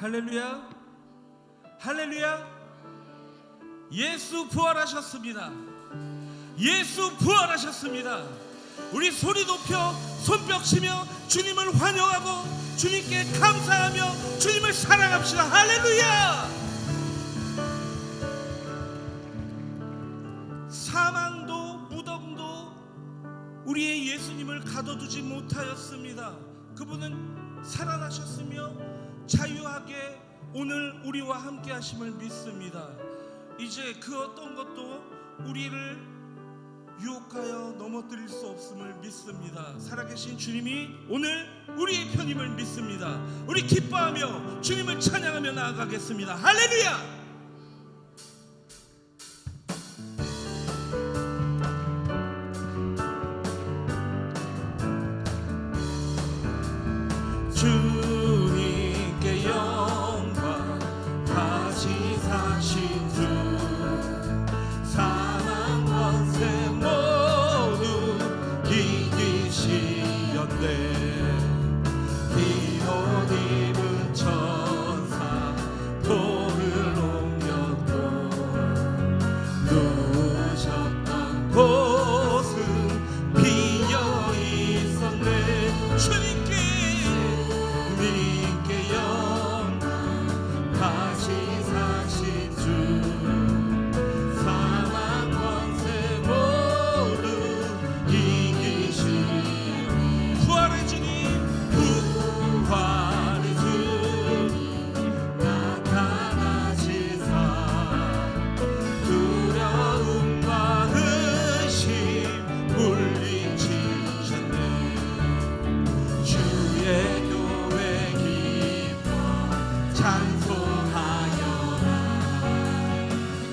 할렐루야, 할렐루야. 예수 부활하셨습니다. 예수 부활하셨습니다. 우리 소리 높여 손뼉 치며 주님을 환영하고 주님께 감사하며 주님을 사랑합시다. 할렐루야. 사망도 무덤도 우리의 예수님을 가둬두지 못하였습니다. 그분은 살아나셨으며 자유하게 오늘 우리와 함께 하심을 믿습니다. 이제 그 어떤 것도 우리를 유혹하여 넘어뜨릴 수 없음을 믿습니다. 살아계신 주님이 오늘 우리의 편임을 믿습니다. 우리 기뻐하며 주님을 찬양하며 나아가겠습니다. 할렐루야. 주님께 영광, 다시 사신 주, 사망 권세 모두 이기시었네. 흰옷 입은 천사 돌을 옮겼고 누우셨던 곳은 비어 있었네. 주님께 영광, 다시 사신 주, 사망 권세 모두 이기시니 부활의 주님, 부활의 주님 나타나시사 두려움과 의심 물리치셨네. 주의 찬송하여라.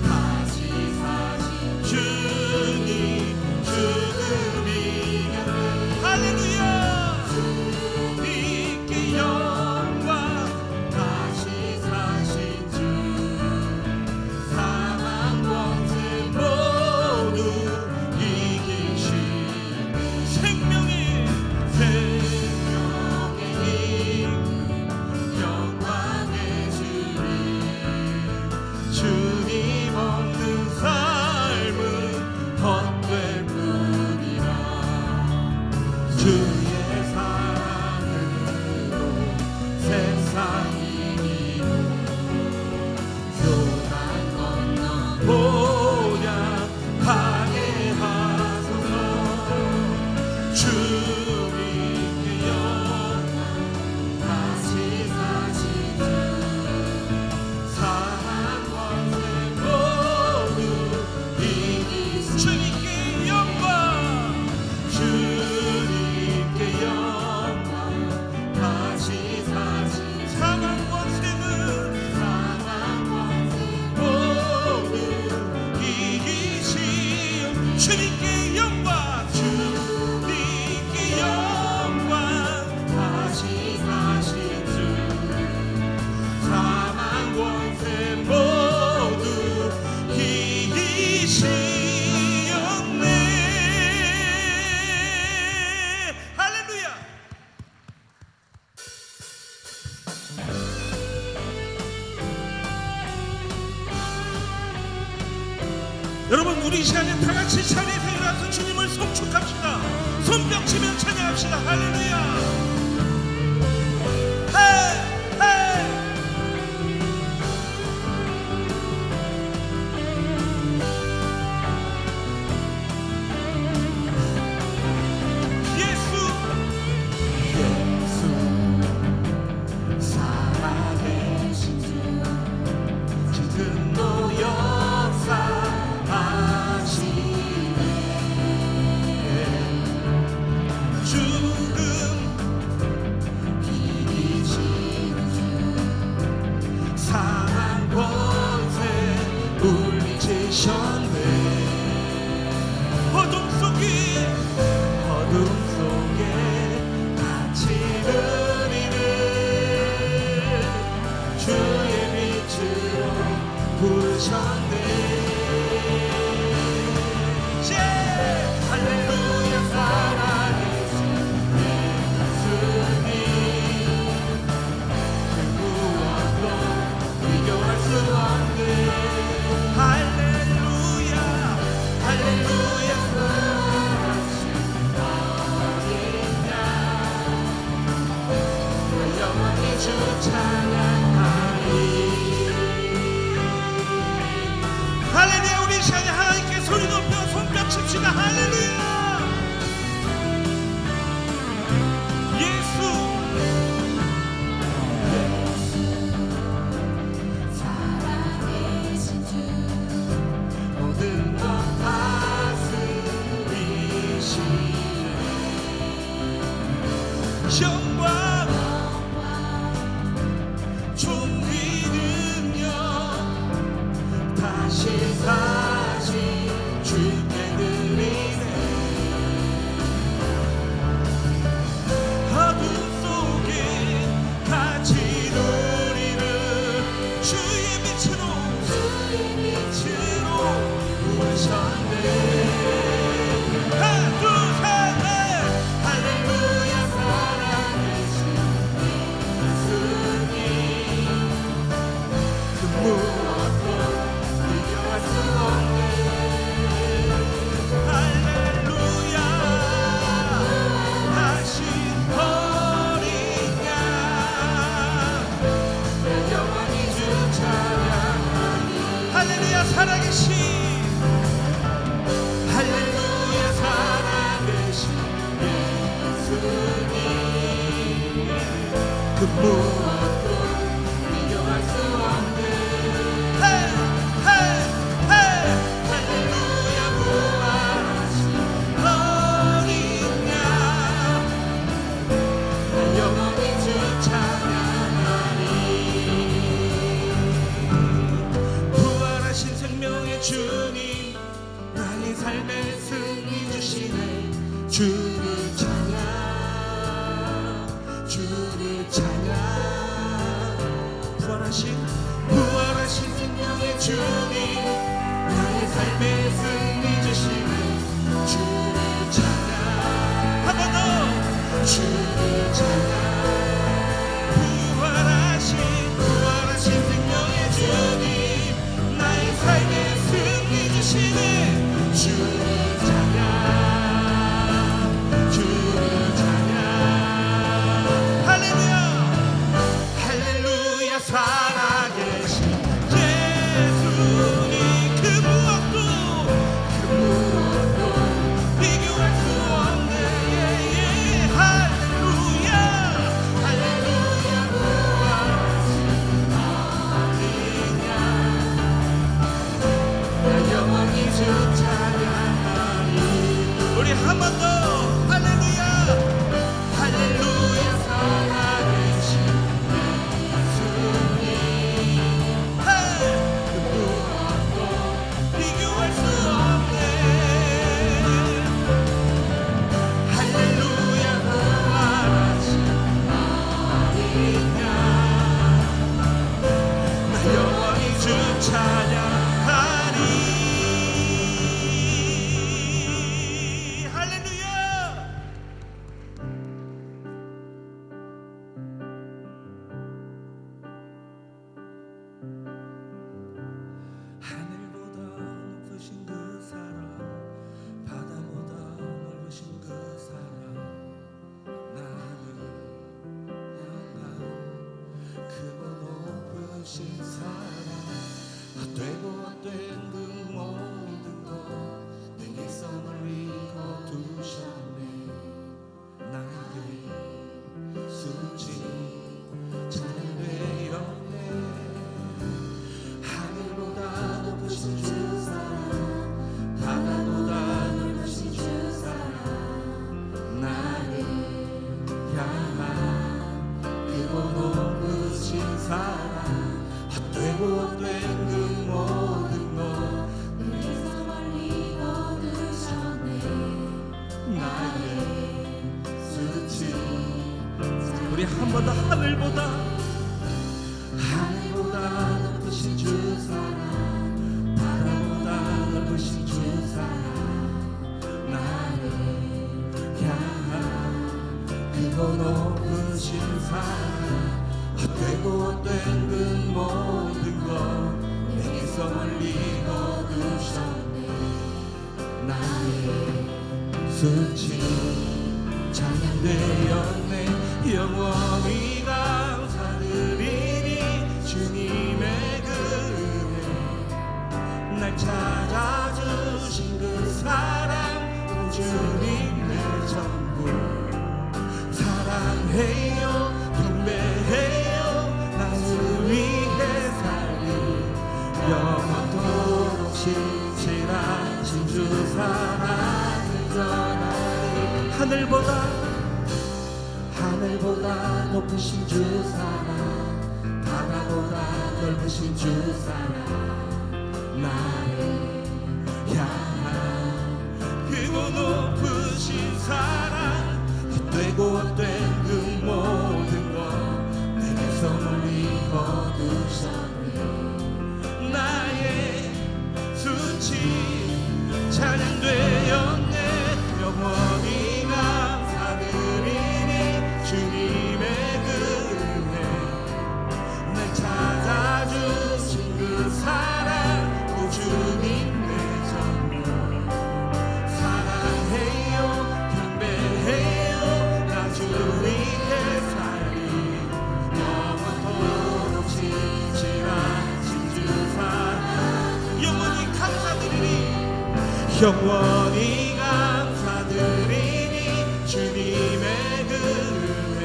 다시 사신 주님 죽음 이겼네. 할렐루야. 주님께 영광, 다시 사신 주, 사망 권세 모두 이기시네. 생명의 힘, 주님 없는 삶은 헛될 뿐이라. 주의 사랑으로 세상 이기고 요단 건너 보약하게 하소서. 주님께 영광, 다시 사신 주, 주님께 영광, 주님께 영광, 다시 사신 사망 권세는 모두 이기시오. 주님께 영광, 주님께 영광, 다시 사신 주, 사망 권세 모두 이기시오. 여러분, 우리 이 시간에 다 같이 찬양에 일어나서 주님을 송축합시다. 손뼉 치며 찬양합시다. 할렐루야. 헤이 헤이. 예수 살아계신 주, 지금도 역사 죽음 주 찬양하리. 할렐루야. 우리 시간에 하나님께 소리 높여 손뼉 칩시다. 할렐루야. 예수 살아계신 주 모든 것 다스리시네. 영광 존귀 능력 다시 주께 드리네. 어둠 속에 같이 우리를 주의 빛으로 부으셨네. 하나 둘 셋 넷. 할렐루야. 살아계신 예수님 그 무엇도 비교할 수 없네. 할렐루야. 다시 어린 양 영원히 주 찬양하니. 할렐루야. 살아계신 할렐루야. 살아계신 예수님 그 무엇도 비교할 수 없네. 헤이 헤이 헤이. 할렐루야. 부활하신 어린 양 영원히 주 찬양하리. 부활하신 생명의 주님 나의 삶의 승리 주시네. 주를 찬양 주를 찬양. 부활하신 생명의 주님 나의 삶의 승리 주시네. 주를 찬양. 한 번 더. 주를 찬양. 부활하신 생명의 주님 나의 삶의 승리 주시네. 주를 찬양 주를 찬양. 할렐루야. 할렐루야. 살아계신 예수님 그 무엇도 비교할 수 없네. 할렐루야. 할렐루야. 부활하신 어린 양 나 영원히 주 찬양하리. 우리 한 번 더. 할렐루야. 할렐루야. 살아계신 예수님 헤이 그 무엇도 비교할 수 없네. 할렐루야. 부활하신 어린 양 나 영원히 주 찬양하리. 할렐루야. 하늘보다 높으신 그 사랑 바다보다 넓으신 그 사랑 나를 향한 크고 높으신 사랑 헛되고 헛된 그 모든 것 내게서 멀리 거두셨네. 나에게 수치 찬양되었네. 하늘보다 높으신 주 사랑 바다보다 넓으신 주 사랑 나를 향한 크고 높으신 사랑 헛되고 헛된 그 모든 것 내게서 멀리 거두셨네. 나의 수치. 우리 한 번 더. 하늘보다 높으신 주 사랑 바다보다 넓으신 주 사랑 나를 향한 크고 높으신 사랑 헛되고 헛된 그 모든 것 내게서 멀리 거두셨네. 나의 수치 찬양되었네. 영원히 감사를 사드리니 주님의 그 은혜 날 찾아주신 그 사랑 오 주님 내 전부 사랑해요 경배해요 나를 위해 살리 영원토록 신실하신 주 사랑을 전하리 하늘보다 높으신 주 사랑 바다보다 넓으신 주 사랑 나를 향한 크고 높으신 사랑 헛되고 헛된 그 모든 것 내게서 멀리 거두셨네 나의 수치 찬양되었네 영원히 감사드리니 주님의 그 은혜 날 찾아주신 그 사랑 오 주님 내 전부 사랑해요 경배해요 나 주 위해 살리 영원토록 신실하신 주 사랑 영원히 감사드리니 영원히 감사드리니 주님의 그 은혜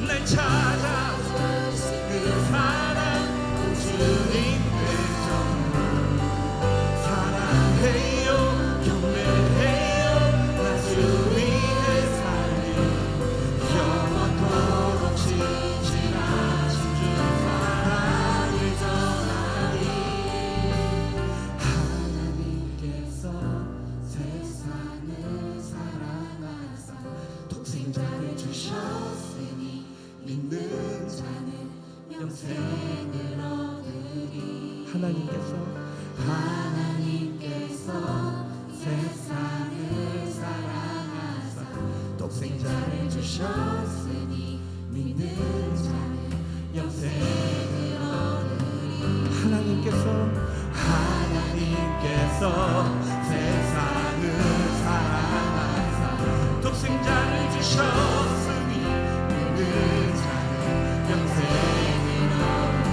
날 찾아주신 그 사랑 오 주님 내 전부 사랑해요 경배해요 나 주 위해 살리 영원토록 신실하신 주 사랑을 전하리 하나님께서 세상을 사랑하사 독생자를 주셨으니 믿는 자는 영생을 얻으리 하나님께서 세상을 사랑하사 독생자를 주셨으니 믿는 자는 영생을 얻으리 하나님께서 세상을 사랑하사 독생자를 주셨으니 믿는 자는 영생을 얻으리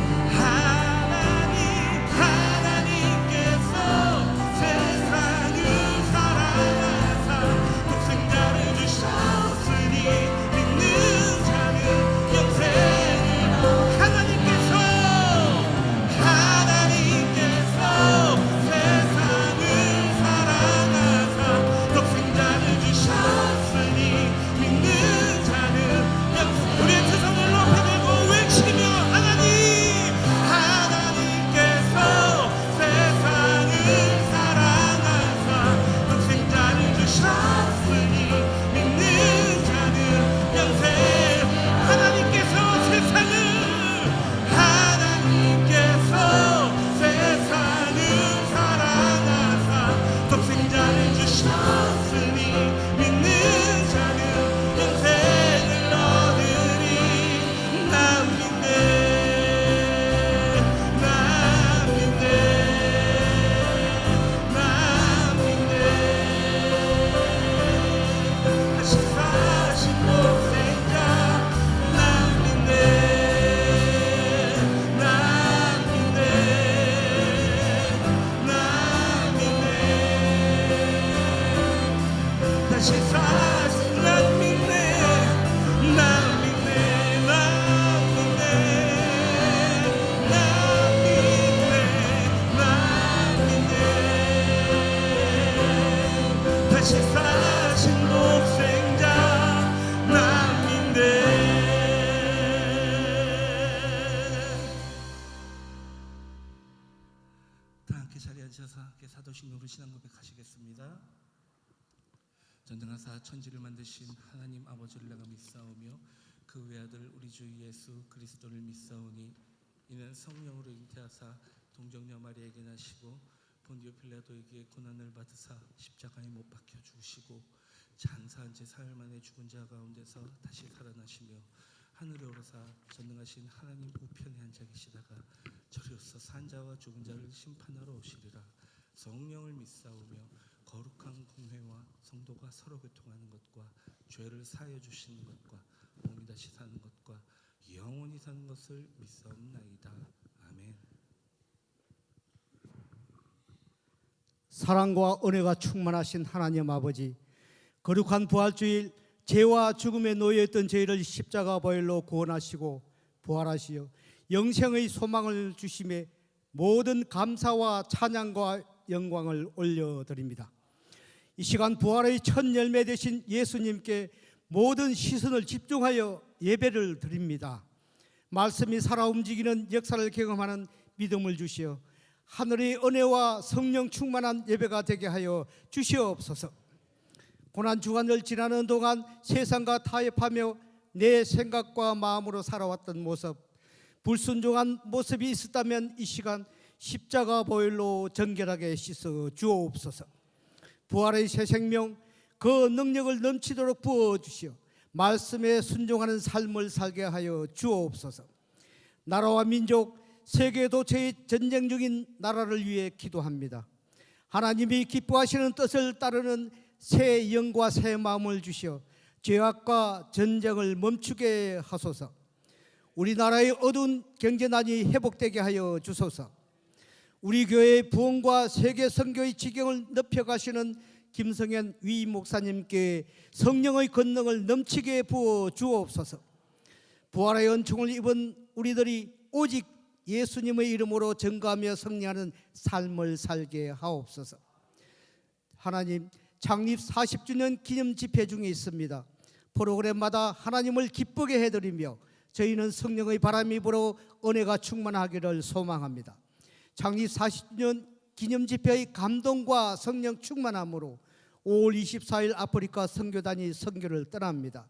하나님께서 세상을 사랑하사 독생자를 주셨으니 믿는 자는 영생을 얻으리 하나님께서 세상을 사랑하사 독생자를 주셨으니 믿는 자는 영생 우리의 두 손을 높이 들고 외치며 하나님께서 세상을 사랑하사 독생자를 주셨으니 믿는 자는 영생 하나님께서 세상을 사랑하사 독생자를 주셨으니 믿는 자는 영생을 얻으리 난 믿네 다시 사신 독생자 난 믿네 다시 사신 난 믿네 다시 사신 독생자 난 믿네 다 함께 자리에 앉으셔서 함께 사도신경으로 신앙 고백하시겠습니다. 전능하사 천지를 만드신 하나님 아버지를 내가 믿사오며 그 외아들 우리 주 예수 그리스도를 믿사오니 이는 성령으로 잉태하사 동정녀 마리아에게 나시고 본디오 필라도에게 고난을 받으사 십자가에 못 박혀 죽으시고 장사한 지 사흘 만에 죽은 자 가운데서 다시 살아나시며 하늘에 오르사 전능하신 하나님 우편에 앉아 계시다가 저리로서 산 자와 죽은 자를 심판하러 오시리라. 성령을 믿사오며 거룩한 공회와 성도가 서로 교통하는 것과 죄를 사하여 주시는 것과 몸이 다시 사는 것과 영원히 사는 것을 믿사옵나이다. 아멘. 사랑과 은혜가 충만하신 하나님 아버지, 거룩한 부활주일 죄와 죽음에 놓여있던 저희를 십자가 보혈로 구원하시고 부활하시어 영생의 소망을 주심에 모든 감사와 찬양과 영광을 올려드립니다. 이 시간 부활의 첫 열매 되신 예수님께 모든 시선을 집중하여 예배를 드립니다. 말씀이 살아 움직이는 역사를 경험하는 믿음을 주시어 하늘의 은혜와 성령 충만한 예배가 되게 하여 주시옵소서. 고난 주간을 지나는 동안 세상과 타협하며 내 생각과 마음으로 살아왔던 모습, 불순종한 모습이 있었다면 이 시간 십자가 보혈로 정결하게 씻어 주옵소서. 부활의 새 생명, 그 능력을 넘치도록 부어주시어 말씀에 순종하는 삶을 살게 하여 주옵소서. 나라와 민족, 세계 도처의 전쟁 중인 나라를 위해 기도합니다. 하나님이 기뻐하시는 뜻을 따르는 새 영과 새 마음을 주시어 죄악과 전쟁을 멈추게 하소서. 우리나라의 어두운 경제난이 회복되게 하여 주소서. 우리 교회의 부흥과 세계 선교의 지경을 높여가시는 김성현 위 목사님께 성령의 권능을 넘치게 부어 주옵소서. 부활의 은총을 입은 우리들이 오직 예수님의 이름으로 전가하며 승리하는 삶을 살게 하옵소서. 하나님, 창립 40주년 기념 집회 중에 있습니다. 프로그램마다 하나님을 기쁘게 해드리며 저희는 성령의 바람이 불어 은혜가 충만하기를 소망합니다. 창립 40주년 기념 집회의 감동과 성령 충만함으로 5월 24일 아프리카 선교단이 선교를 떠납니다.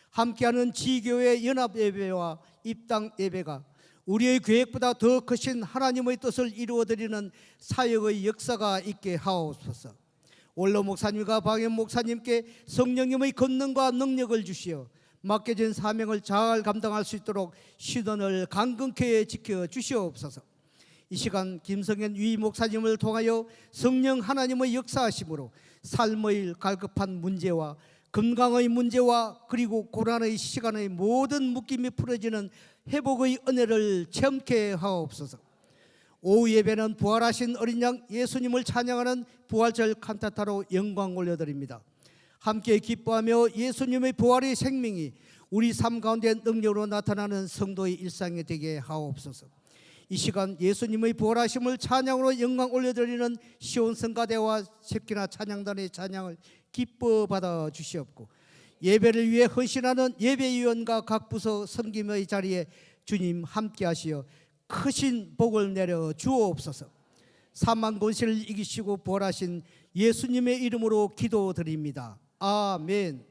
함께하는 지교회 연합 예배와 입당 예배가 우리의 계획보다 더 크신 하나님의 뜻을 이루어드리는 사역의 역사가 있게 하옵소서. 원로 목사님과 박연 목사님께 성령님의 권능과 능력을 주시어 맡겨진 사명을 잘 감당할 수 있도록 시선을 강건케 지켜 주시옵소서. 이 시간 김성현 위 목사님을 통하여 성령 하나님의 역사하심으로 삶의 갈급한 문제와 건강의 문제와 그리고 고난의 시간의 모든 묶임이 풀어지는 회복의 은혜를 체험케 하옵소서. 오후 예배는 부활하신 어린 양 예수님을 찬양하는 부활절 칸타타로 영광 올려드립니다. 함께 기뻐하며 예수님의 부활의 생명이 우리 삶 가운데 능력으로 나타나는 성도의 일상이 되게 하옵소서. 이 시간 예수님의 부활하심을 찬양으로 영광 올려드리는 시온성가대와 새끼나 찬양단의 찬양을 기뻐 받아 주시옵고, 예배를 위해 헌신하는 예배위원과 각 부서 섬김의 자리에 주님 함께 하시어 크신 복을 내려 주옵소서. 사망 권세를 이기시고 부활하신 예수님의 이름으로 기도드립니다. 아멘.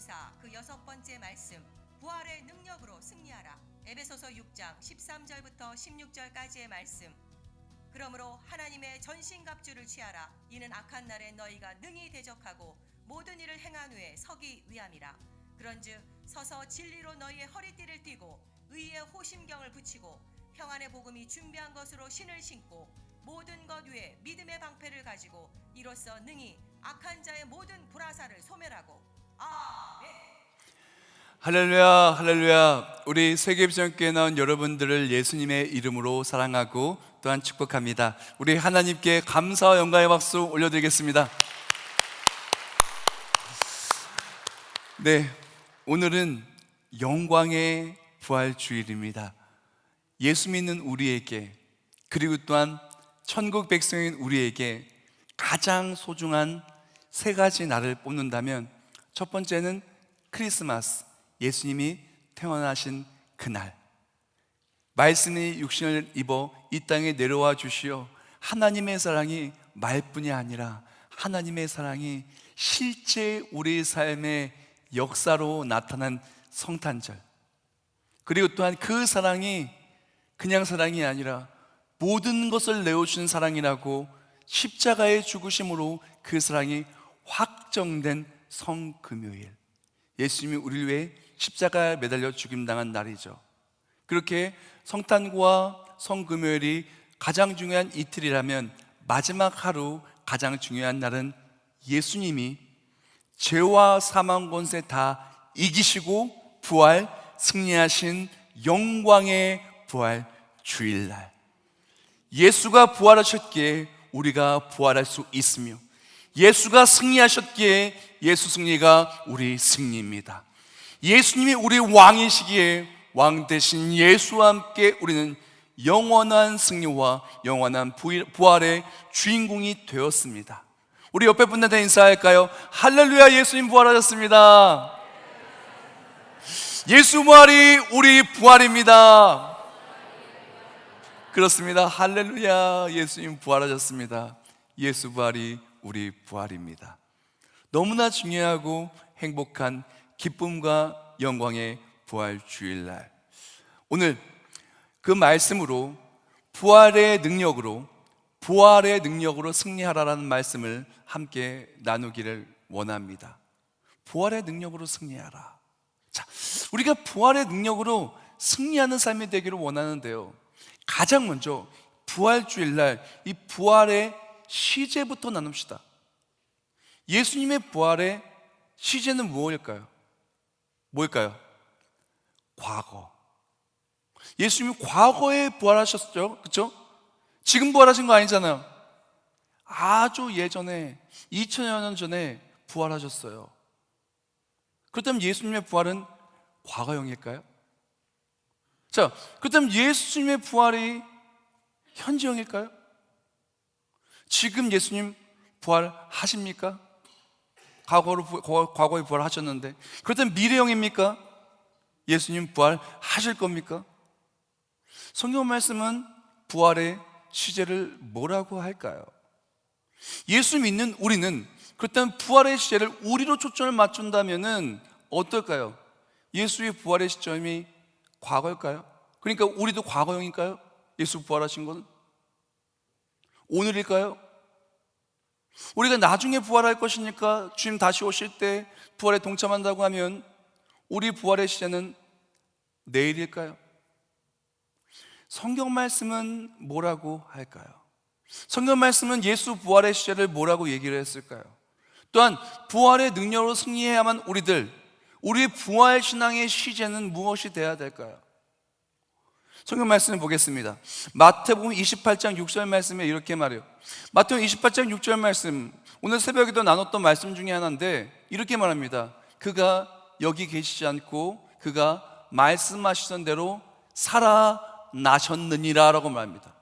4 그 6번째 말씀, 부활의 능력으로 승리하라. 에베소서 6장 13절부터 16절까지의 말씀. 그러므로 하나님의 전신갑주를 취하라. 이는 악한 날에 너희가 능히 대적하고 모든 일을 행한 후에 서기 위함이라. 그런즉 서서 진리로 너희의 허리띠를 띠고 의의 호심경을 붙이고 평안의 복음이 준비한 것으로 신을 신고 모든 것 위에 믿음의 방패를 가지고 이로써 능히 악한 자의 모든 불화살을 소멸하고. 아멘. 할렐루야, 할렐루야. 우리 세계비전교회에 나온 여러분들을 예수님의 이름으로 사랑하고 또한 축복합니다. 우리 하나님께 감사와 영광의 박수 올려드리겠습니다. 네, 오늘은 영광의 부활주일입니다. 예수 믿는 우리에게, 그리고 또한 천국 백성인 우리에게 가장 소중한 세 가지 날을 뽑는다면, 첫 번째는 크리스마스, 예수님이 태어나신 그날. 말씀이 육신을 입어 이 땅에 내려와 주시어 하나님의 사랑이 말뿐이 아니라 하나님의 사랑이 실제 우리 삶의 역사로 나타난 성탄절. 그리고 또한 그 사랑이 그냥 사랑이 아니라 모든 것을 내어준 사랑이라고 십자가의 죽으심으로 그 사랑이 확정된 성금요일. 예수님이 우리를 위해 십자가에 매달려 죽임당한 날이죠. 그렇게 성탄과 성금요일이 가장 중요한 이틀이라면, 마지막 하루 가장 중요한 날은 예수님이 죄와 사망 권세 다 이기시고 부활 승리하신 영광의 부활 주일날. 예수가 부활하셨기에 우리가 부활할 수 있으며, 예수가 승리하셨기에 예수 승리가 우리 승리입니다. 예수님이 우리 왕이시기에 왕 대신 예수와 함께 우리는 영원한 승리와 영원한 부활의 주인공이 되었습니다. 우리 옆에 분들한테 인사할까요? 할렐루야, 예수님 부활하셨습니다. 예수 부활이 우리 부활입니다. 그렇습니다. 할렐루야, 예수님 부활하셨습니다. 예수 부활이 우리 부활입니다. 너무나 중요하고 행복한 기쁨과 영광의 부활 주일날, 오늘 그 말씀으로 부활의 능력으로 승리하라라는 말씀을 함께 나누기를 원합니다. 부활의 능력으로 승리하라. 자, 우리가 부활의 능력으로 승리하는 삶이 되기를 원하는데요, 가장 먼저 부활 주일날 이 부활의 시제부터 나눕시다. 예수님의 부활의 시제는 뭘까요? 과거. 예수님이 과거에 부활하셨죠, 그렇죠? 지금 부활하신 거 아니잖아요. 아주 예전에 2000여 년 전에 부활하셨어요. 그렇다면 예수님의 부활은 과거형일까요? 자, 그렇다면 예수님의 부활이 현재형일까요? 지금 예수님 부활하십니까? 과거에 부활하셨는데, 그렇다면 미래형입니까? 예수님 부활하실 겁니까? 성경 말씀은 부활의 시제를 뭐라고 할까요? 예수 믿는 우리는 그렇다면 부활의 시제를 우리로 초점을 맞춘다면은 어떨까요? 예수의 부활의 시점이 과거일까요? 그러니까 우리도 과거형일까요? 예수 부활하신 건 오늘일까요? 우리가 나중에 부활할 것이니까 주님 다시 오실 때 부활에 동참한다고 하면 우리 부활의 시제는 내일일까요? 성경 말씀은 뭐라고 할까요? 성경 말씀은 예수 부활의 시제를 뭐라고 얘기를 했을까요? 또한 부활의 능력으로 승리해야만 우리의 부활 신앙의 시제는 무엇이 되어야 될까요? 성경 말씀을 보겠습니다. 마태복음 28장 6절 말씀에 이렇게 말해요. 마태복음 28장 6절 말씀, 오늘 새벽에도 나눴던 말씀 중에 하나인데 이렇게 말합니다. 그가 여기 계시지 않고 그가 말씀하시던 대로 살아나셨느니라 라고 말합니다.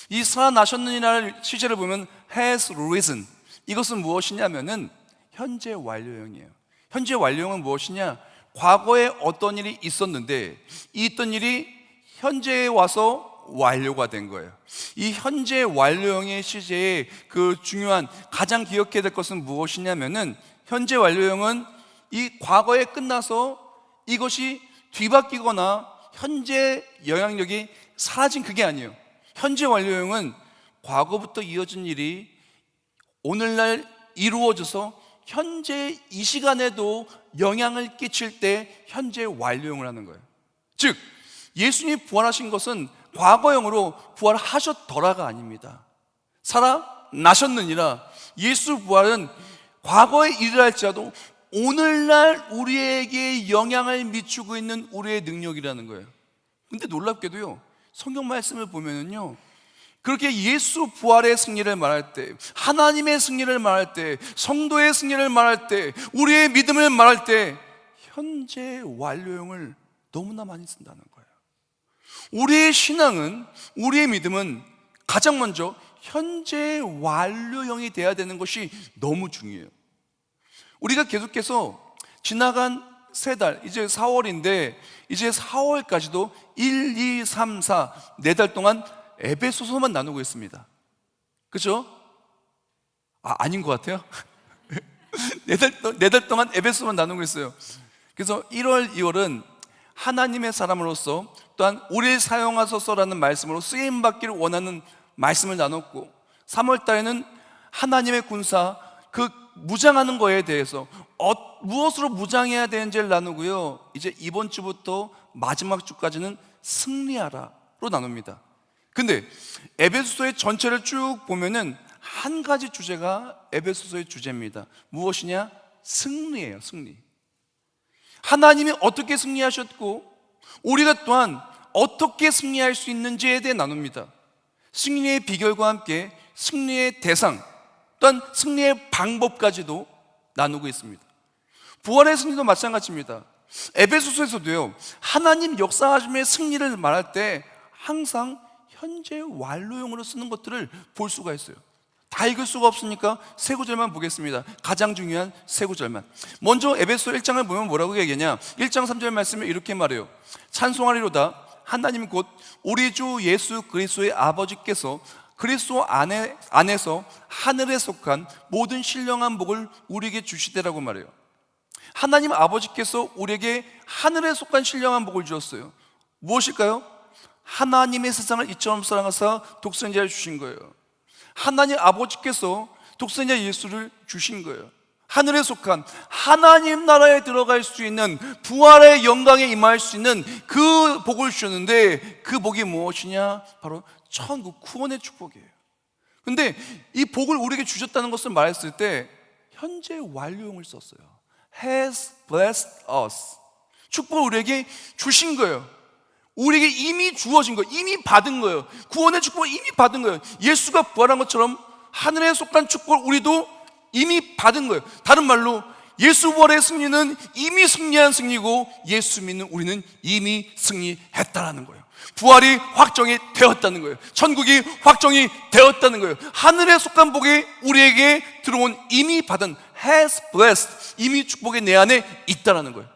이 살아나셨느니라를 시제를 보면 has risen, 이것은 무엇이냐면은 현재 완료형이에요. 현재 완료형은 무엇이냐? 과거에 어떤 일이 있었는데 이 있던 일이 현재에 와서 완료가 된 거예요. 이 현재 완료형의 시제의 그 중요한 가장 기억해야 될 것은 무엇이냐면은 현재 완료형은 이 과거에 끝나서 이것이 뒤바뀌거나 현재 영향력이 사라진 그게 아니에요. 현재 완료형은 과거부터 이어진 일이 오늘날 이루어져서 현재 이 시간에도 영향을 끼칠 때 현재 완료형을 하는 거예요. 즉 예수님이 부활하신 것은 과거형으로 부활하셨더라가 아닙니다. 살아나셨느니라. 예수 부활은 과거의 일을 할지라도 오늘날 우리에게 영향을 미치고 있는 우리의 능력이라는 거예요. 근데 놀랍게도요, 성경 말씀을 보면은요, 그렇게 예수 부활의 승리를 말할 때, 하나님의 승리를 말할 때, 성도의 승리를 말할 때, 우리의 믿음을 말할 때 현재 완료형을 너무나 많이 쓴다는 거예요. 우리의 신앙은, 우리의 믿음은 가장 먼저 현재 완료형이 돼야 되는 것이 너무 중요해요. 우리가 계속해서 지나간 3달, 이제 4월인데 이제 4월까지도 1, 2, 3, 4, 4달 동안 에베소서만 나누고 있습니다. 그렇죠? 아닌 것 같아요. 4달 동안 에베소서만 나누고 있어요. 그래서 1월, 2월은 하나님의 사람으로서 또한 우리를 사용하소서라는 말씀으로 쓰임받기를 원하는 말씀을 나눴고, 3월 달에는 하나님의 군사, 그 무장하는 거에 대해서 무엇으로 무장해야 되는지를 나누고요, 이제 이번 주부터 마지막 주까지는 승리하라로 나눕니다. 근데 에베소서의 전체를 쭉 보면은 한 가지 주제가 에베소서의 주제입니다. 무엇이냐? 승리예요. 승리. 하나님이 어떻게 승리하셨고 우리가 또한 어떻게 승리할 수 있는지에 대해 나눕니다. 승리의 비결과 함께 승리의 대상, 또한 승리의 방법까지도 나누고 있습니다. 부활의 승리도 마찬가지입니다. 에베소서에서도요, 하나님 역사하심의 승리를 말할 때 항상 현재 완료형으로 쓰는 것들을 볼 수가 있어요. 다 읽을 수가 없으니까 3구절만 보겠습니다. 가장 중요한 3구절만. 먼저 에베소 1장을 보면 뭐라고 얘기하냐? 1장 3절 말씀에 이렇게 말해요. 찬송하리로다 하나님 곧 우리 주 예수 그리스도의 아버지께서 그리스도 안에서 하늘에 속한 모든 신령한 복을 우리에게 주시되라고 말해요. 하나님 아버지께서 우리에게 하늘에 속한 신령한 복을 주었어요. 무엇일까요? 하나님의 세상을 이처럼 사랑하사 독생자를 주신 거예요. 하나님 아버지께서 독생자 예수를 주신 거예요. 하늘에 속한 하나님 나라에 들어갈 수 있는, 부활의 영광에 임할 수 있는 그 복을 주셨는데, 그 복이 무엇이냐? 바로 천국 구원의 축복이에요. 근데 이 복을 우리에게 주셨다는 것을 말했을 때 현재 완료형을 썼어요. has blessed us. 축복을 우리에게 주신 거예요. 우리에게 이미 주어진 거예요. 이미 받은 거예요. 구원의 축복을 이미 받은 거예요. 예수가 부활한 것처럼 하늘에 속한 축복을 우리도 이미 받은 거예요. 다른 말로 예수 부활의 승리는 이미 승리한 승리고, 예수 믿는 우리는 이미 승리했다라는 거예요. 부활이 확정이 되었다는 거예요. 천국이 확정이 되었다는 거예요. 하늘에 속한 복이 우리에게 들어온, 이미 받은, has blessed, 이미 축복이 내 안에 있다라는 거예요.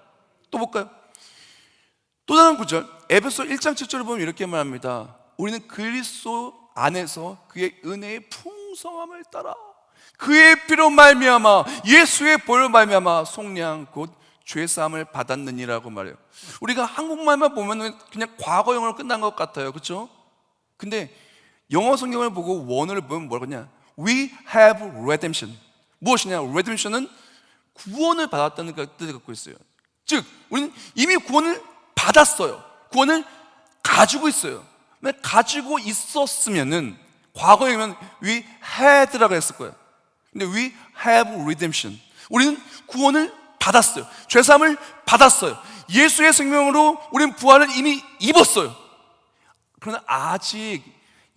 또 볼까요? 또 다른 구절, 에베소 1장 7절을 보면 이렇게 말합니다. 우리는 그리스도 안에서 그의 은혜의 풍성함을 따라 그의 피로 말미암아, 예수의 보혈로 말미암아 속량 곧 죄사함을 받았느니라고 말해요. 우리가 한국말만 보면 그냥 과거형으로 끝난 것 같아요. 그렇죠? 근데 영어 성경을 보고 원어를 보면 뭐라고 하냐? We have redemption. 무엇이냐? redemption은 구원을 받았다는 뜻을 갖고 있어요. 즉 우리는 이미 구원을 받았어요. 구원을 가지고 있어요. 가지고 있었으면은 과거에는 we had라고 했을 거예요. 근데 we have redemption. 우리는 구원을 받았어요. 죄사함을 받았어요. 예수의 생명으로 우리는 부활을 이미 입었어요. 그러나 아직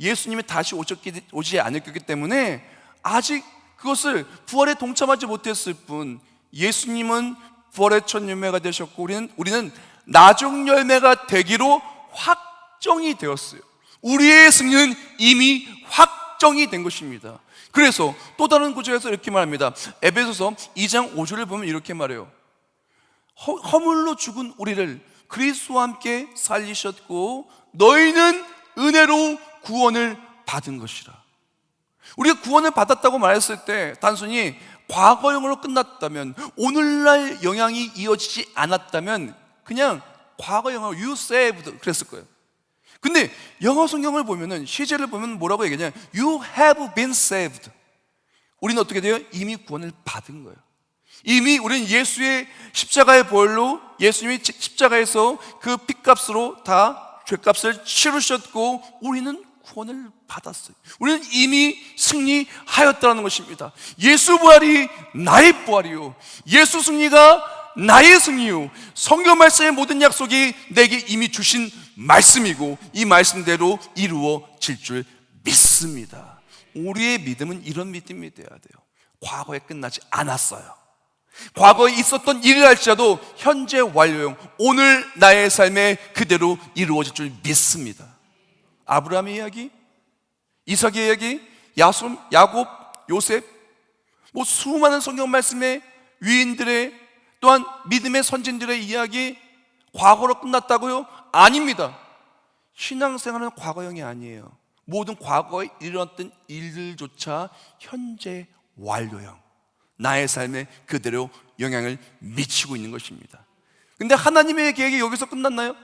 예수님이 다시 오지 않았기 때문에 아직 그것을 부활에 동참하지 못했을 뿐, 예수님은 부활의 첫 열매가 되셨고 우리는 나중 열매가 되기로 확정이 되었어요. 우리의 승리는 이미 확정이 된 것입니다. 그래서 또 다른 구절에서 이렇게 말합니다. 에베소서 2장 5절을 보면 이렇게 말해요. 허물로 죽은 우리를 그리스도와 함께 살리셨고 너희는 은혜로 구원을 받은 것이라. 우리가 구원을 받았다고 말했을 때 단순히 과거형으로 끝났다면, 오늘날 영향이 이어지지 않았다면 그냥 과거형으로 you saved 그랬을 거예요. 근데 영어 성경을 보면은, 시제를 보면 뭐라고 얘기하냐, you have been saved. 우리는 어떻게 돼요? 이미 구원을 받은 거예요. 이미 우리는 예수의 십자가의 보혈로, 예수님이 십자가에서 그 핏값으로 다 죄값을 치르셨고 우리는 구원을 받았어요. 우리는 이미 승리하였다는 것입니다. 예수 부활이 나의 부활이요, 예수 승리가 나의 승리요, 성경 말씀의 모든 약속이 내게 이미 주신 말씀이고 이 말씀대로 이루어질 줄 믿습니다. 우리의 믿음은 이런 믿음이 되어야 돼요. 과거에 끝나지 않았어요. 과거에 있었던 일을 할지라도 현재 완료형, 오늘 나의 삶에 그대로 이루어질 줄 믿습니다. 아브라함의 이야기, 이삭의 이야기, 야곱, 요셉, 수많은 성경 말씀의 위인들의, 또한 믿음의 선진들의 이야기, 과거로 끝났다고요? 아닙니다. 신앙생활은 과거형이 아니에요. 모든 과거에 일어났던 일들조차 현재 완료형, 나의 삶에 그대로 영향을 미치고 있는 것입니다. 근데 하나님의 계획이 여기서 끝났나요?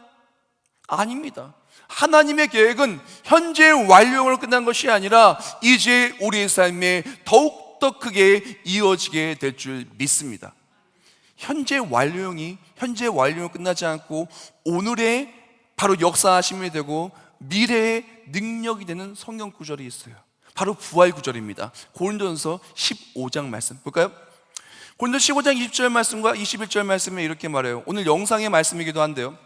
아닙니다. 하나님의 계획은 현재 완료형으로 끝난 것이 아니라 이제 우리의 삶에 더욱더 크게 이어지게 될 줄 믿습니다. 현재 완료형이 끝나지 않고 오늘의 바로 역사하심이 되고 미래의 능력이 되는 성경 구절이 있어요. 바로 부활 구절입니다. 고린도전서 15장 말씀 볼까요? 고린도전서 15장 20절 말씀과 21절 말씀에 이렇게 말해요. 오늘 영상의 말씀이기도 한데요.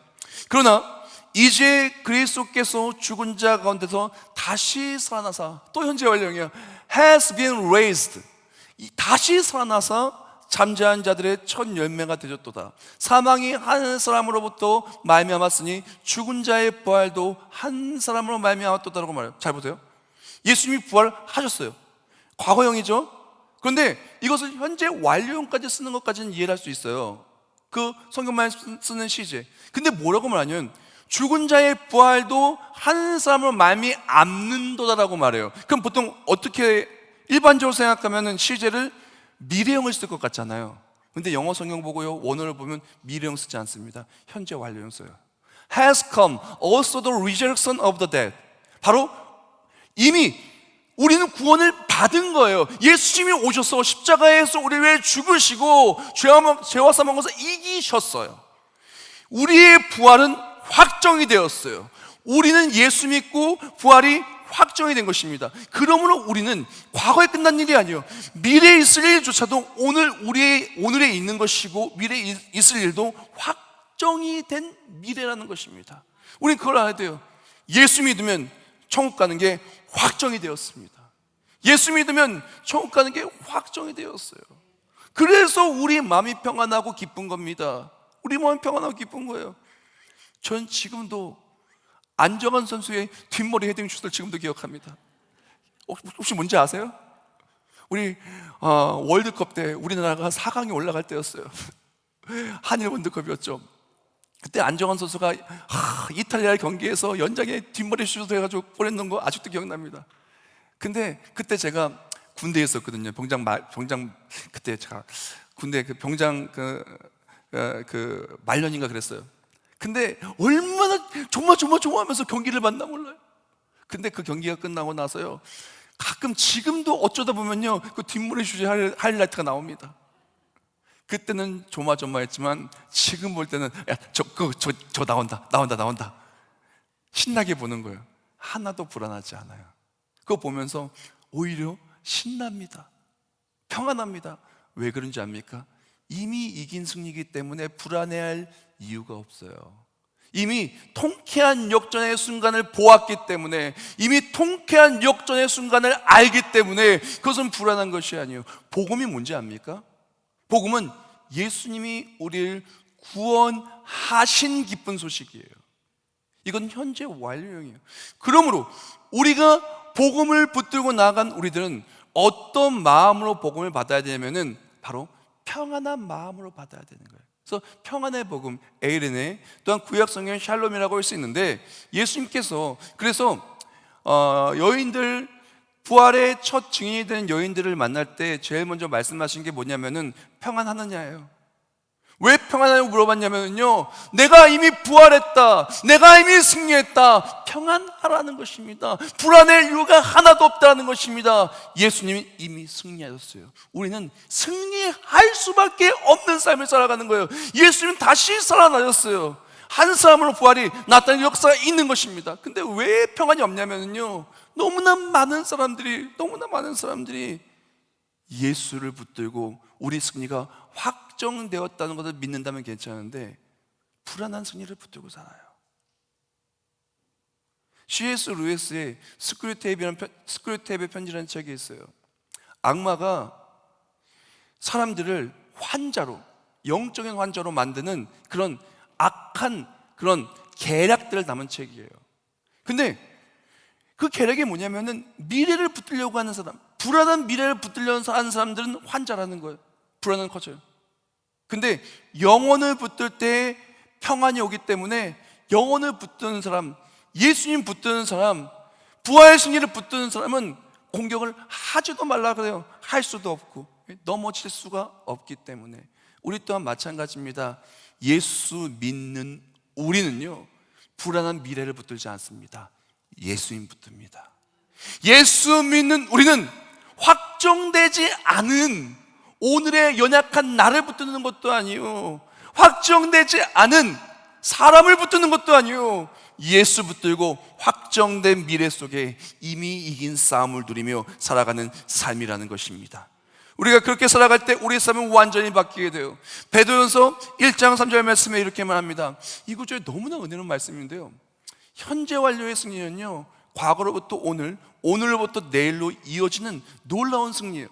그러나 이제 그리스도께서 죽은 자 가운데서 다시 살아나사, 또 현재 완료형이에요. has been raised, 다시 살아나사 잠자한 자들의 첫 열매가 되셨도다. 사망이 한 사람으로부터 말미암았으니 죽은 자의 부활도 한 사람으로 말미암았도다라고 말해요. 잘 보세요. 예수님이 부활하셨어요. 과거형이죠. 그런데 이것을 현재 완료형까지 쓰는 것까지는 이해를 할 수 있어요. 그 성경 말씀 쓰는 시제. 근데 뭐라고 말하냐면 죽은 자의 부활도 한 사람으로 말미암는도다라고 말해요. 그럼 보통 어떻게 일반적으로 생각하면 시제를 미래형을 쓸 것 같잖아요. 근데 영어 성경 보고요, 원어를 보면 미래형 쓰지 않습니다. 현재 완료형 써요. Has come also the resurrection of the dead. 바로 이미 우리는 구원을 받은 거예요. 예수님이 오셔서 십자가에서 우리 위해 죽으시고 죄와 사망 것을 이기셨어요. 우리의 부활은 확정이 되었어요. 우리는 예수 믿고 부활이 확정이 된 것입니다. 그러므로 우리는 과거에 끝난 일이 아니에요. 미래에 있을 일조차도 오늘에 있는 것이고 미래에 있을 일도 확정이 된 미래라는 것입니다. 우리는 그걸 알아야 돼요. 예수 믿으면 천국 가는 게 확정이 되었습니다. 예수 믿으면 천국 가는 게 확정이 되었어요. 그래서 우리 마음이 평안하고 기쁜 겁니다. 우리 마음이 평안하고 기쁜 거예요. 전 지금도 안정환 선수의 뒷머리 헤딩 슛을 지금도 기억합니다. 혹시 뭔지 아세요? 우리 월드컵 때 우리나라가 4강에 올라갈 때였어요. 한일 월드컵이었죠. 그때 안정환 선수가 이탈리아 경기에서 연장에 뒷머리 슛을 해가지고 골 넣은 거 아직도 기억납니다. 근데 그때 제가 군대에 있었거든요. 병장 그때 제가 군대 그 병장 그 말년인가 그랬어요. 근데 얼마나 조마조마하면서 경기를 봤나 몰라요. 근데 그 경기가 끝나고 나서요, 가끔 지금도 어쩌다 보면요 그 뒷머리 슛의 하이라이트가 나옵니다. 그때는 조마조마했지만 지금 볼 때는 저 나온다 신나게 보는 거예요. 하나도 불안하지 않아요. 그거 보면서 오히려 신납니다. 평안합니다. 왜 그런지 압니까? 이미 이긴 승리이기 때문에 불안해할 이유가 없어요. 이미 통쾌한 역전의 순간을 보았기 때문에, 이미 통쾌한 역전의 순간을 알기 때문에 그것은 불안한 것이 아니에요. 복음이 뭔지 압니까? 복음은 예수님이 우리를 구원하신 기쁜 소식이에요. 이건 현재 완료형이에요. 그러므로 우리가 복음을 붙들고 나간 우리들은 어떤 마음으로 복음을 받아야 되냐면은 바로 평안한 마음으로 받아야 되는 거예요. 그래서 평안의 복음, 에이레네, 또한 구약성경 샬롬이라고 할 수 있는데, 예수님께서 그래서 여인들 부활의 첫 증인이 되는 여인들을 만날 때 제일 먼저 말씀하신 게 뭐냐면은 평안하느냐예요. 왜 평안하냐고 물어봤냐면요, 내가 이미 부활했다, 내가 이미 승리했다, 평안하라는 것입니다. 불안할 이유가 하나도 없다는 것입니다. 예수님이 이미 승리하셨어요. 우리는 승리할 수밖에 없는 삶을 살아가는 거예요. 예수님은 다시 살아나셨어요. 한 사람으로 부활이 나타나는 역사가 있는 것입니다. 근데 왜 평안이 없냐면요, 너무나 많은 사람들이 예수를 붙들고 우리 승리가 확정되었다는 것을 믿는다면 괜찮은데 불안한 승리를 붙들고 살아요. C.S. 루이스의 스크류테이프의 편지라는 책이 있어요. 악마가 사람들을 환자로, 영적인 환자로 만드는 그런 악한 그런 계략들을 담은 책이에요. 근데 그 계략이 뭐냐면은 미래를 붙들려고 하는 사람, 불안한 미래를 붙들려고 하는 사람들은 환자라는 거예요. 불안은 커져요. 근데 영혼을 붙들 때 평안이 오기 때문에 영혼을 붙드는 사람, 예수님 붙드는 사람, 부활의 승리를 붙드는 사람은 공격을 하지도 말라 그래요. 할 수도 없고 넘어질 수가 없기 때문에. 우리 또한 마찬가지입니다. 예수 믿는 우리는요, 불안한 미래를 붙들지 않습니다. 예수님 붙듭니다. 예수 믿는 우리는 확정되지 않은 오늘의 연약한 나를 붙드는 것도 아니요, 확정되지 않은 사람을 붙드는 것도 아니요, 예수 붙들고 확정된 미래 속에 이미 이긴 싸움을 누리며 살아가는 삶이라는 것입니다. 우리가 그렇게 살아갈 때 우리의 삶은 완전히 바뀌게 돼요. 베드로전서 1장 3절 말씀에 이렇게 말합니다. 이 구절이 너무나 은혜로운 말씀인데요, 현재 완료의 승리는요, 과거로부터 오늘, 오늘로부터 내일로 이어지는 놀라운 승리예요.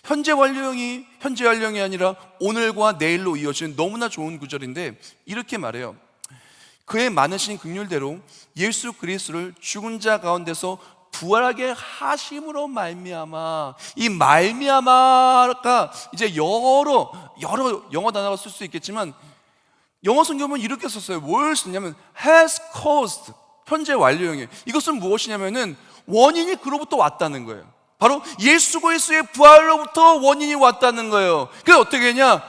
현재 완료형이 아니라 오늘과 내일로 이어지는 너무나 좋은 구절인데 이렇게 말해요. 그의 많으신 긍휼대로 예수 그리스도를 죽은 자 가운데서 부활하게 하심으로 말미암아. 이 말미암아가 이제 여러 영어 단어가 쓸 수 있겠지만 영어 성경은 이렇게 썼어요. 뭘 썼냐면 has caused, 현재 완료형이에요. 이것은 무엇이냐면은 원인이 그로부터 왔다는 거예요. 바로 예수 그리스도의 부활로부터 원인이 왔다는 거예요. 그게 어떻게 했냐?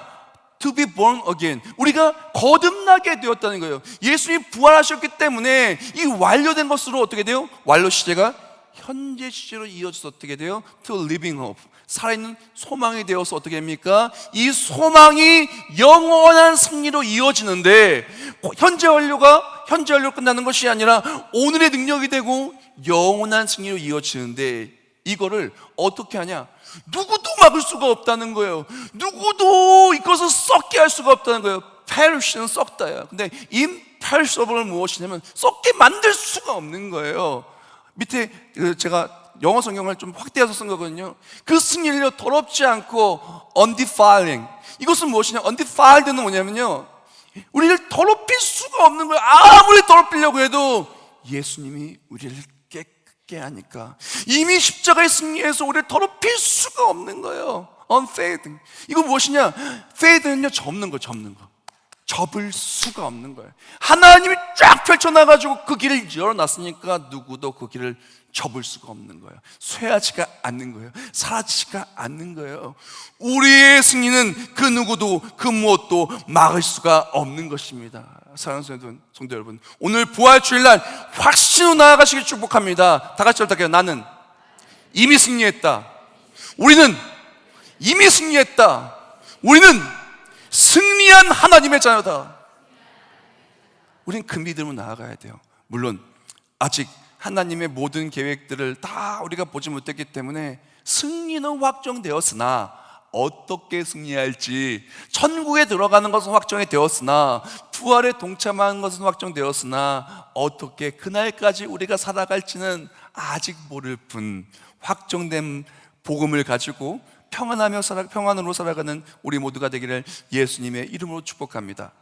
To be born again. 우리가 거듭나게 되었다는 거예요. 예수님이 부활하셨기 때문에 이 완료된 것으로 어떻게 돼요? 완료 시제가 현재 시제로 이어져서 어떻게 돼요? To living hope. 살아있는 소망이 되어서 어떻게 됩니까? 이 소망이 영원한 승리로 이어지는데 현재 완료 끝나는 것이 아니라 오늘의 능력이 되고 영원한 승리로 이어지는데 이거를 어떻게 하냐? 누구도 막을 수가 없다는 거예요. 누구도 이것을 썩게 할 수가 없다는 거예요. perish는 썩다야. 근데 imperishable은 무엇이냐면 썩게 만들 수가 없는 거예요. 밑에 제가 영어 성경을 좀 확대해서 쓴 거거든요. 그 승리를 더럽지 않고 undefiling. 이것은 무엇이냐? undefiled는 뭐냐면요, 우리를 더럽힐 수가 없는 거예요. 아무리 더럽히려고 해도 예수님이 우리를 깨끗게 하니까 이미 십자가의 승리에서 우리를 더럽힐 수가 없는 거예요. unfading. 이거 무엇이냐? fade는요, 접는 거. 접을 수가 없는 거예요. 하나님이 쫙 펼쳐놔가지고 그 길을 열어놨으니까 누구도 그 길을 접을 수가 없는 거예요. 쇠하지가 않는 거예요. 사라지지가 않는 거예요. 우리의 승리는 그 누구도 그 무엇도 막을 수가 없는 것입니다. 사랑하는 성도 여러분, 오늘 부활 주일날 확신으로 나아가시길 축복합니다. 다 같이 부탁해요. 나는 이미 승리했다. 우리는 이미 승리했다. 우리는 승리한 하나님의 자녀다. 우린 그 믿음으로 나아가야 돼요. 물론 아직 하나님의 모든 계획들을 다 우리가 보지 못했기 때문에 승리는 확정되었으나 어떻게 승리할지, 천국에 들어가는 것은 확정이 되었으나 부활에 동참하는 것은 확정되었으나 어떻게 그날까지 우리가 살아갈지는 아직 모를 뿐, 확정된 복음을 가지고 평안으로 살아가는 우리 모두가 되기를 예수님의 이름으로 축복합니다.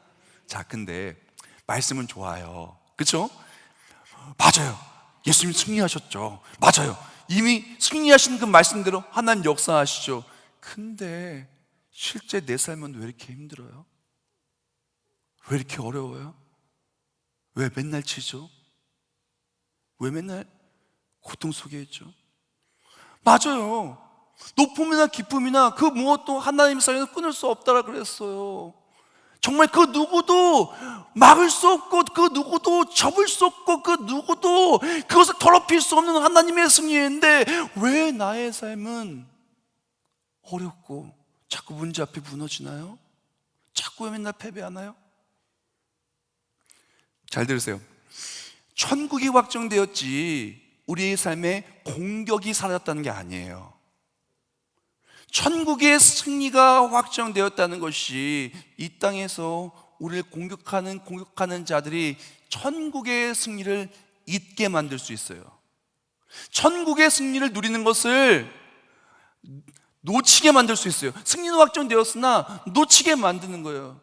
자, 근데 말씀은 좋아요. 그렇죠? 맞아요. 예수님 승리하셨죠. 맞아요. 이미 승리하신 그 말씀대로 하나님 역사하시죠. 근데 실제 내 삶은 왜 이렇게 힘들어요? 왜 이렇게 어려워요? 왜 맨날 치죠? 왜 맨날 고통 속에 있죠? 맞아요. 높음이나 기쁨이나 그 무엇도 하나님 사이에서 끊을 수 없다라 그랬어요. 정말 그 누구도 막을 수 없고 그 누구도 접을 수 없고 그 누구도 그것을 더럽힐 수 없는 하나님의 승리인데 왜 나의 삶은 어렵고 자꾸 문제 앞에 무너지나요? 자꾸 왜 맨날 패배하나요? 잘 들으세요. 천국이 확정되었지 우리의 삶에 공격이 사라졌다는 게 아니에요. 천국의 승리가 확정되었다는 것이 이 땅에서 우리를 공격하는 자들이 천국의 승리를 잊게 만들 수 있어요. 천국의 승리를 누리는 것을 놓치게 만들 수 있어요. 승리는 확정되었으나 놓치게 만드는 거예요.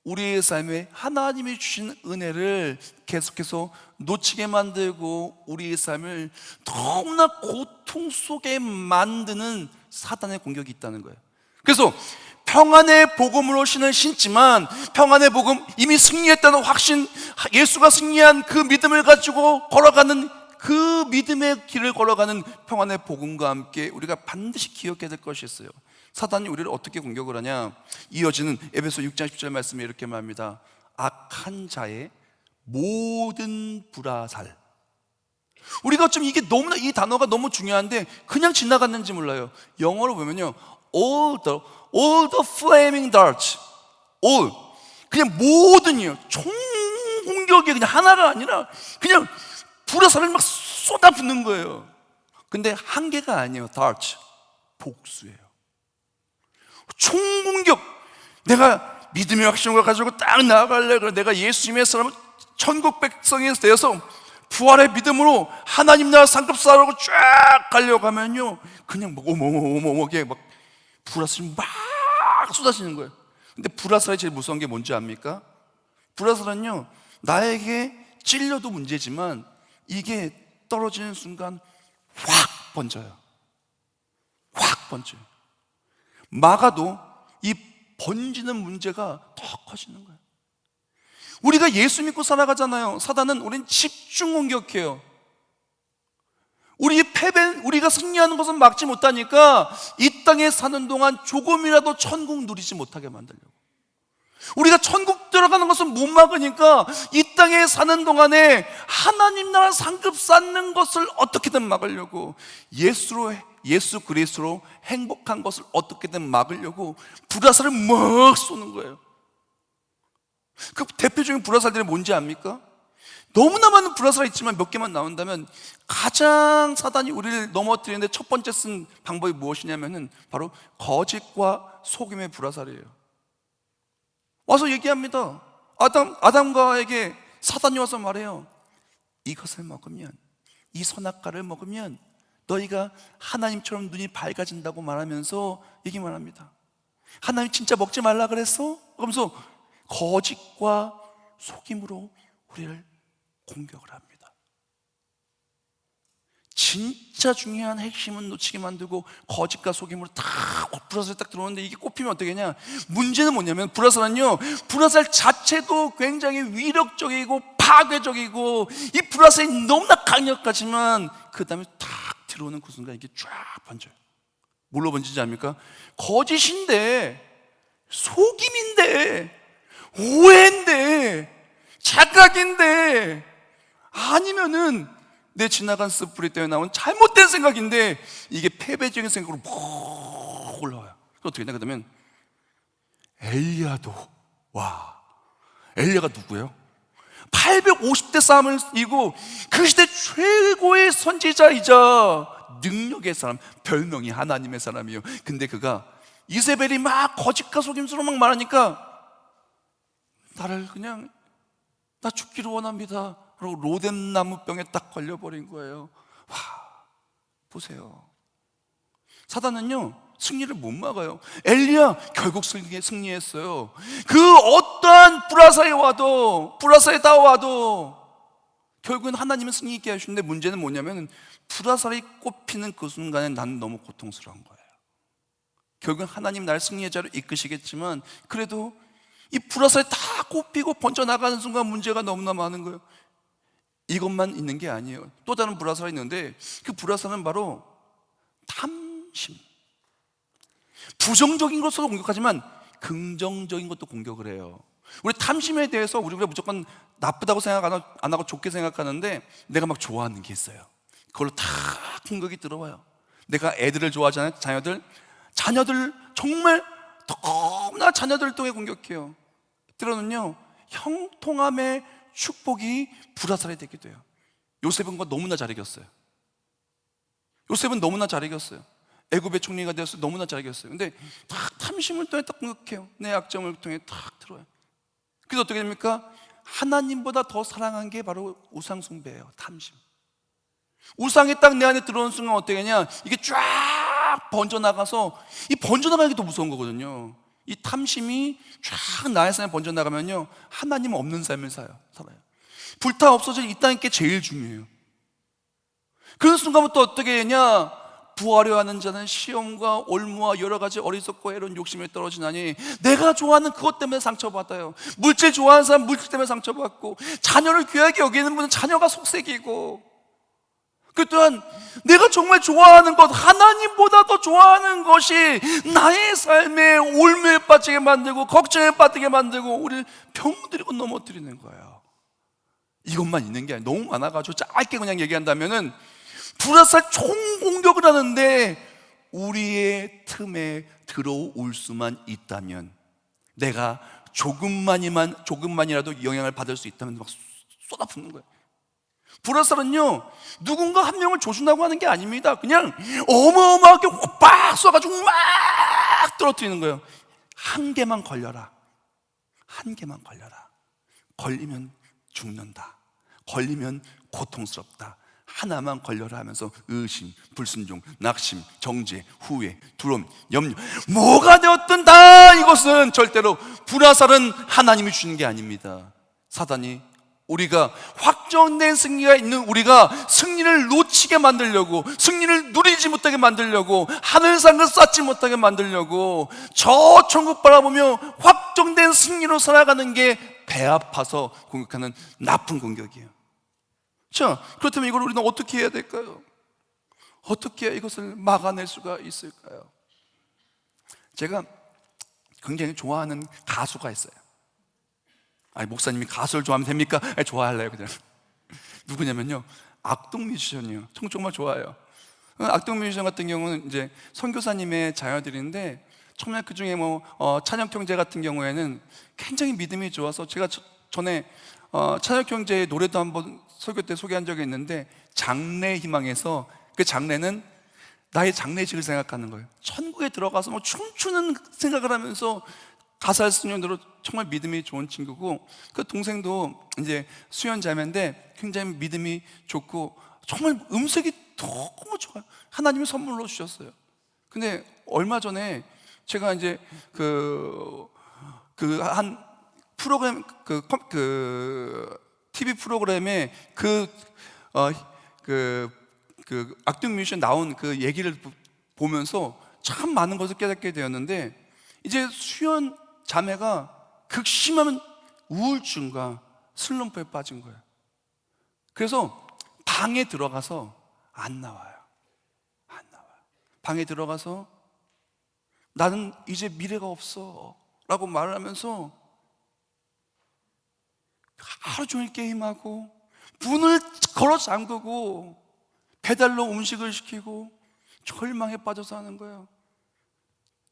우리의 삶에 하나님이 주신 은혜를 계속해서 놓치게 만들고 우리의 삶을 너무나 고통 속에 만드는 사단의 공격이 있다는 거예요. 그래서 평안의 복음으로 신지만 평안의 복음, 이미 승리했다는 확신, 예수가 승리한 그 믿음을 가지고 걸어가는 그 믿음의 길을 걸어가는 평안의 복음과 함께 우리가 반드시 기억해야 될 것이 있어요. 사단이 우리를 어떻게 공격을 하냐? 이어지는 에베소 6장 10절 말씀에 이렇게 말합니다. 악한 자의 모든 불화살. 우리가 좀 이게 너무나 이 단어가 너무 중요한데 그냥 지나갔는지 몰라요. 영어로 보면요, all the flaming darts, all, 그냥 모든이요. 총 공격이 그냥 하나가 아니라 그냥 불화살을 막 쏟아붓는 거예요. 근데 한 개가 아니에요. darts, 복수예요. 총공격. 내가 믿음의 확신을 가지고 딱 나아갈래. 그래 내가 예수님의 사람은 천국 백성이 되어서 부활의 믿음으로 하나님 나라 상급사라고 쫙 가려고 하면요, 그냥 막 어머머머게 막 불화살이 막 쏟아지는 거예요. 근데 불화살이 제일 무서운 게 뭔지 압니까? 불화살은요, 나에게 찔려도 문제지만 이게 떨어지는 순간 확 번져요. 확 번져요. 막아도 이 번지는 문제가 더 커지는 거예요. 우리가 예수 믿고 살아가잖아요. 사단은 우린 집중 공격해요. 우리가 승리하는 것은 막지 못하니까 이 땅에 사는 동안 조금이라도 천국 누리지 못하게 만들려고. 우리가 천국 들어가는 것은 못 막으니까 이 땅에 사는 동안에 하나님 나라 상급 쌓는 것을 어떻게든 막으려고, 예수 그리스도로 행복한 것을 어떻게든 막으려고 불화살을 막 쏘는 거예요. 그 대표적인 불화살들이 뭔지 압니까? 너무나 많은 불화살이 있지만 몇 개만 나온다면 가장 사단이 우리를 넘어뜨리는데 첫 번째 쓴 방법이 무엇이냐면은 바로 거짓과 속임의 불화살이에요. 와서 얘기합니다. 아담과에게 사단이 와서 말해요. 이것을 먹으면, 이 선악과를 먹으면 너희가 하나님처럼 눈이 밝아진다고 말하면서 얘기만 합니다. 하나님 진짜 먹지 말라 그랬어? 그러면서 거짓과 속임으로 우리를 공격을 합니다. 진짜 중요한 핵심은 놓치게 만들고 거짓과 속임으로 딱 불화살이 딱 들어오는데 이게 꼽히면 어떻게 하냐? 문제는 뭐냐면 불화살 자체도 굉장히 위력적이고 파괴적이고 이 불화살이 너무나 강력하지만 그 다음에 딱 들어오는 그 순간 이게 쫙 번져요. 뭘로 번지지 압니까? 거짓인데, 속임인데, 오해인데, 착각인데, 아니면은 내 지나간 스프리 때문에 나온 잘못된 생각인데 이게 패배적인 생각으로 막 올라와요. 어떻게 되냐? 그러면 엘리야도, 엘리야가 누구예요? 850대 싸움을 이기고 그 시대 최고의 선지자이자 능력의 사람, 별명이 하나님의 사람이에요. 근데 그가 이세벨이 막 거짓과 속임수로 막 말하니까 나 죽기를 원합니다. 그리고 로뎀 나무병에 딱 걸려버린 거예요. 보세요. 사단은요, 승리를 못 막아요. 엘리야 결국 승리했어요. 그 어떠한 불화살이 다와도 결국은 하나님은 승리 있게 하시는데 문제는 뭐냐면 불화살이 꼽히는 그 순간에 나는 너무 고통스러운 거예요. 결국은 하나님 나를 승리의 자로 이끄시겠지만 그래도 이 불화살이 다 꼽히고 번져나가는 순간 문제가 너무나 많은 거예요. 이것만 있는 게 아니에요. 또 다른 불화살이 있는데 그 불화살은 바로 탐심. 부정적인 것으로 공격하지만 긍정적인 것도 공격을 해요. 우리 탐심에 대해서 우리가 무조건 나쁘다고 생각 안 하고 좋게 생각하는데, 내가 막 좋아하는 게 있어요. 그걸로 다 공격이 들어와요. 내가 애들을 좋아하잖아요. 자녀들 정말 너무나 자녀들을 통해 공격해요. 때로는요, 형통함의 축복이 불화살이 되기도 해요. 요셉은 그거 너무나 잘 이겼어요. 요셉은 너무나 잘 이겼어요. 애굽의 총리가 되어서 너무나 잘 이겼어요. 근데 딱 탐심을 통해 딱 공격해요. 내 약점을 통해 딱 들어와요. 그래서 어떻게 됩니까? 하나님보다 더 사랑한 게 바로 우상 숭배예요. 탐심. 우상이 딱 내 안에 들어오는 순간 어떻게 하냐, 이게 쫙 번져나가서, 이 번져나가는 게 더 무서운 거거든요. 이 탐심이 쫙 나의 삶에 번져나가면요, 하나님 없는 삶을 살아요. 불타 없어질 이 땅인 게 제일 중요해요. 그런 순간부터 어떻게 하냐, 부하려 하는 자는 시험과 올무와 여러 가지 어리석고 해로운 욕심에 떨어지나니, 내가 좋아하는 그것 때문에 상처받아요. 물질 좋아하는 사람 물질 때문에 상처받고, 자녀를 귀하게 여기는 분은 자녀가 속색이고, 그 또한 내가 정말 좋아하는 것, 하나님보다 더 좋아하는 것이 나의 삶에 올무에 빠지게 만들고 걱정에 빠지게 만들고 우리를 병들이고 넘어뜨리는 거예요. 이것만 있는 게 아니라 너무 많아가지고 짧게 그냥 얘기한다면은, 불화살 총공격을 하는데 우리의 틈에 들어올 수만 있다면, 내가 조금만이라도 영향을 받을 수 있다면 막 쏟아붓는 거예요. 불화살은요, 누군가 한 명을 조준하고 하는 게 아닙니다. 그냥 어마어마하게 빡 쏴가지고 막 떨어뜨리는 거예요. 한 개만 걸려라. 한 개만 걸려라. 걸리면 죽는다. 걸리면 고통스럽다. 하나만 걸려라 하면서 의심, 불순종, 낙심, 정죄, 후회, 두려움, 염려, 뭐가 되었든 다 이것은 절대로, 불화살은 하나님이 주는 게 아닙니다. 사단이 우리가 확정된 승리가 있는 우리가 승리를 놓치게 만들려고, 승리를 누리지 못하게 만들려고, 하늘상을 쌓지 못하게 만들려고, 저 천국 바라보며 확정된 승리로 살아가는 게 배 아파서 공격하는 나쁜 공격이에요. 자, 그렇다면 이걸 우리는 어떻게 해야 될까요? 어떻게 해야 이것을 막아낼 수가 있을까요? 제가 굉장히 좋아하는 가수가 있어요. 아니, 목사님이 가수를 좋아하면 됩니까? 아니, 좋아할래요 그냥. 누구냐면요, 악동 뮤지션이에요. 정말 좋아해요. 악동 뮤지션 같은 경우는 이제 선교사님의 자녀들인데, 정말 그 중에 찬혁 형제 같은 경우에는 굉장히 믿음이 좋아서, 제가 전에 찬혁 형제의 노래도 한번 설교 때 소개한 적이 있는데, 장래 희망에서, 그 장래는 나의 장례식을 생각하는 거예요. 천국에 들어가서 춤추는 생각을 하면서 가사를 쓰는 대로 정말 믿음이 좋은 친구고, 그 동생도 이제 수연자매인데 굉장히 믿음이 좋고 정말 음색이 너무 좋아요. 하나님이 선물로 주셨어요. 근데 얼마 전에 제가 이제 한 프로그램, TV 프로그램에 악동 뮤지션 나온 그 얘기를 보면서 참 많은 것을 깨닫게 되었는데, 이제 수연 자매가 극심한 우울증과 슬럼프에 빠진 거예요. 그래서 방에 들어가서 안 나와요. 방에 들어가서 나는 이제 미래가 없어 라고 말을 하면서 하루 종일 게임하고 문을 걸어 잠그고 배달로 음식을 시키고 절망에 빠져서 하는 거예요.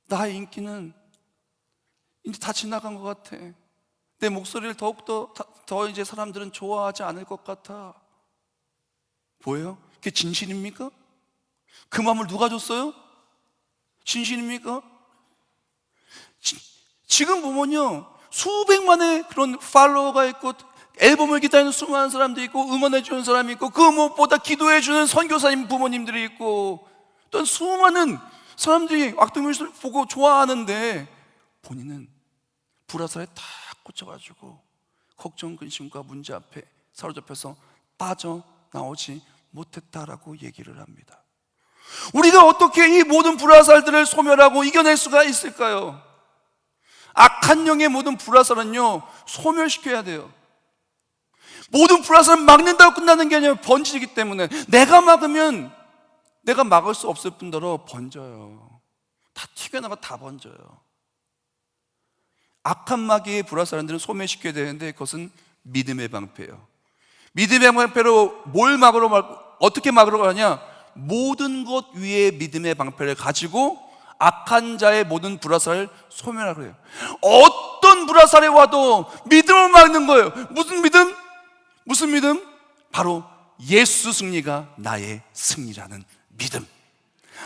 나의 인기는 이제 다 지나간 것 같아. 내 목소리를 더욱더 더 이제 사람들은 좋아하지 않을 것 같아. 뭐예요? 그게 진실입니까? 그 마음을 누가 줬어요? 진실입니까? 지금 보면요, 수백만의 그런 팔로워가 있고 앨범을 기다리는 수많은 사람들이 있고 응원해 주는 사람이 있고, 그 무엇보다 기도해 주는 선교사님 부모님들이 있고, 또 수많은 사람들이 악동 뮤지션을 보고 좋아하는데, 본인은 불화살에 딱 꽂혀가지고 걱정, 근심과 문제 앞에 사로잡혀서 빠져나오지 못했다라고 얘기를 합니다. 우리가 어떻게 이 모든 불화살들을 소멸하고 이겨낼 수가 있을까요? 악한 영의 모든 불화살은요, 소멸시켜야 돼요. 모든 불화살은 막는다고 끝나는 게 아니라 번지기 때문에, 내가 막으면 내가 막을 수 없을 뿐더러 번져요. 다 튀겨나가 다 번져요. 악한 마귀의 불화살들은 소멸시켜야 되는데 그것은 믿음의 방패예요. 믿음의 방패로 어떻게 막으러 가냐? 모든 것 위에 믿음의 방패를 가지고 악한 자의 모든 불화살을 소멸하려 해요. 어떤 불화살이 와도 믿음을 막는 거예요. 무슨 믿음? 무슨 믿음? 바로 예수 승리가 나의 승리라는 믿음.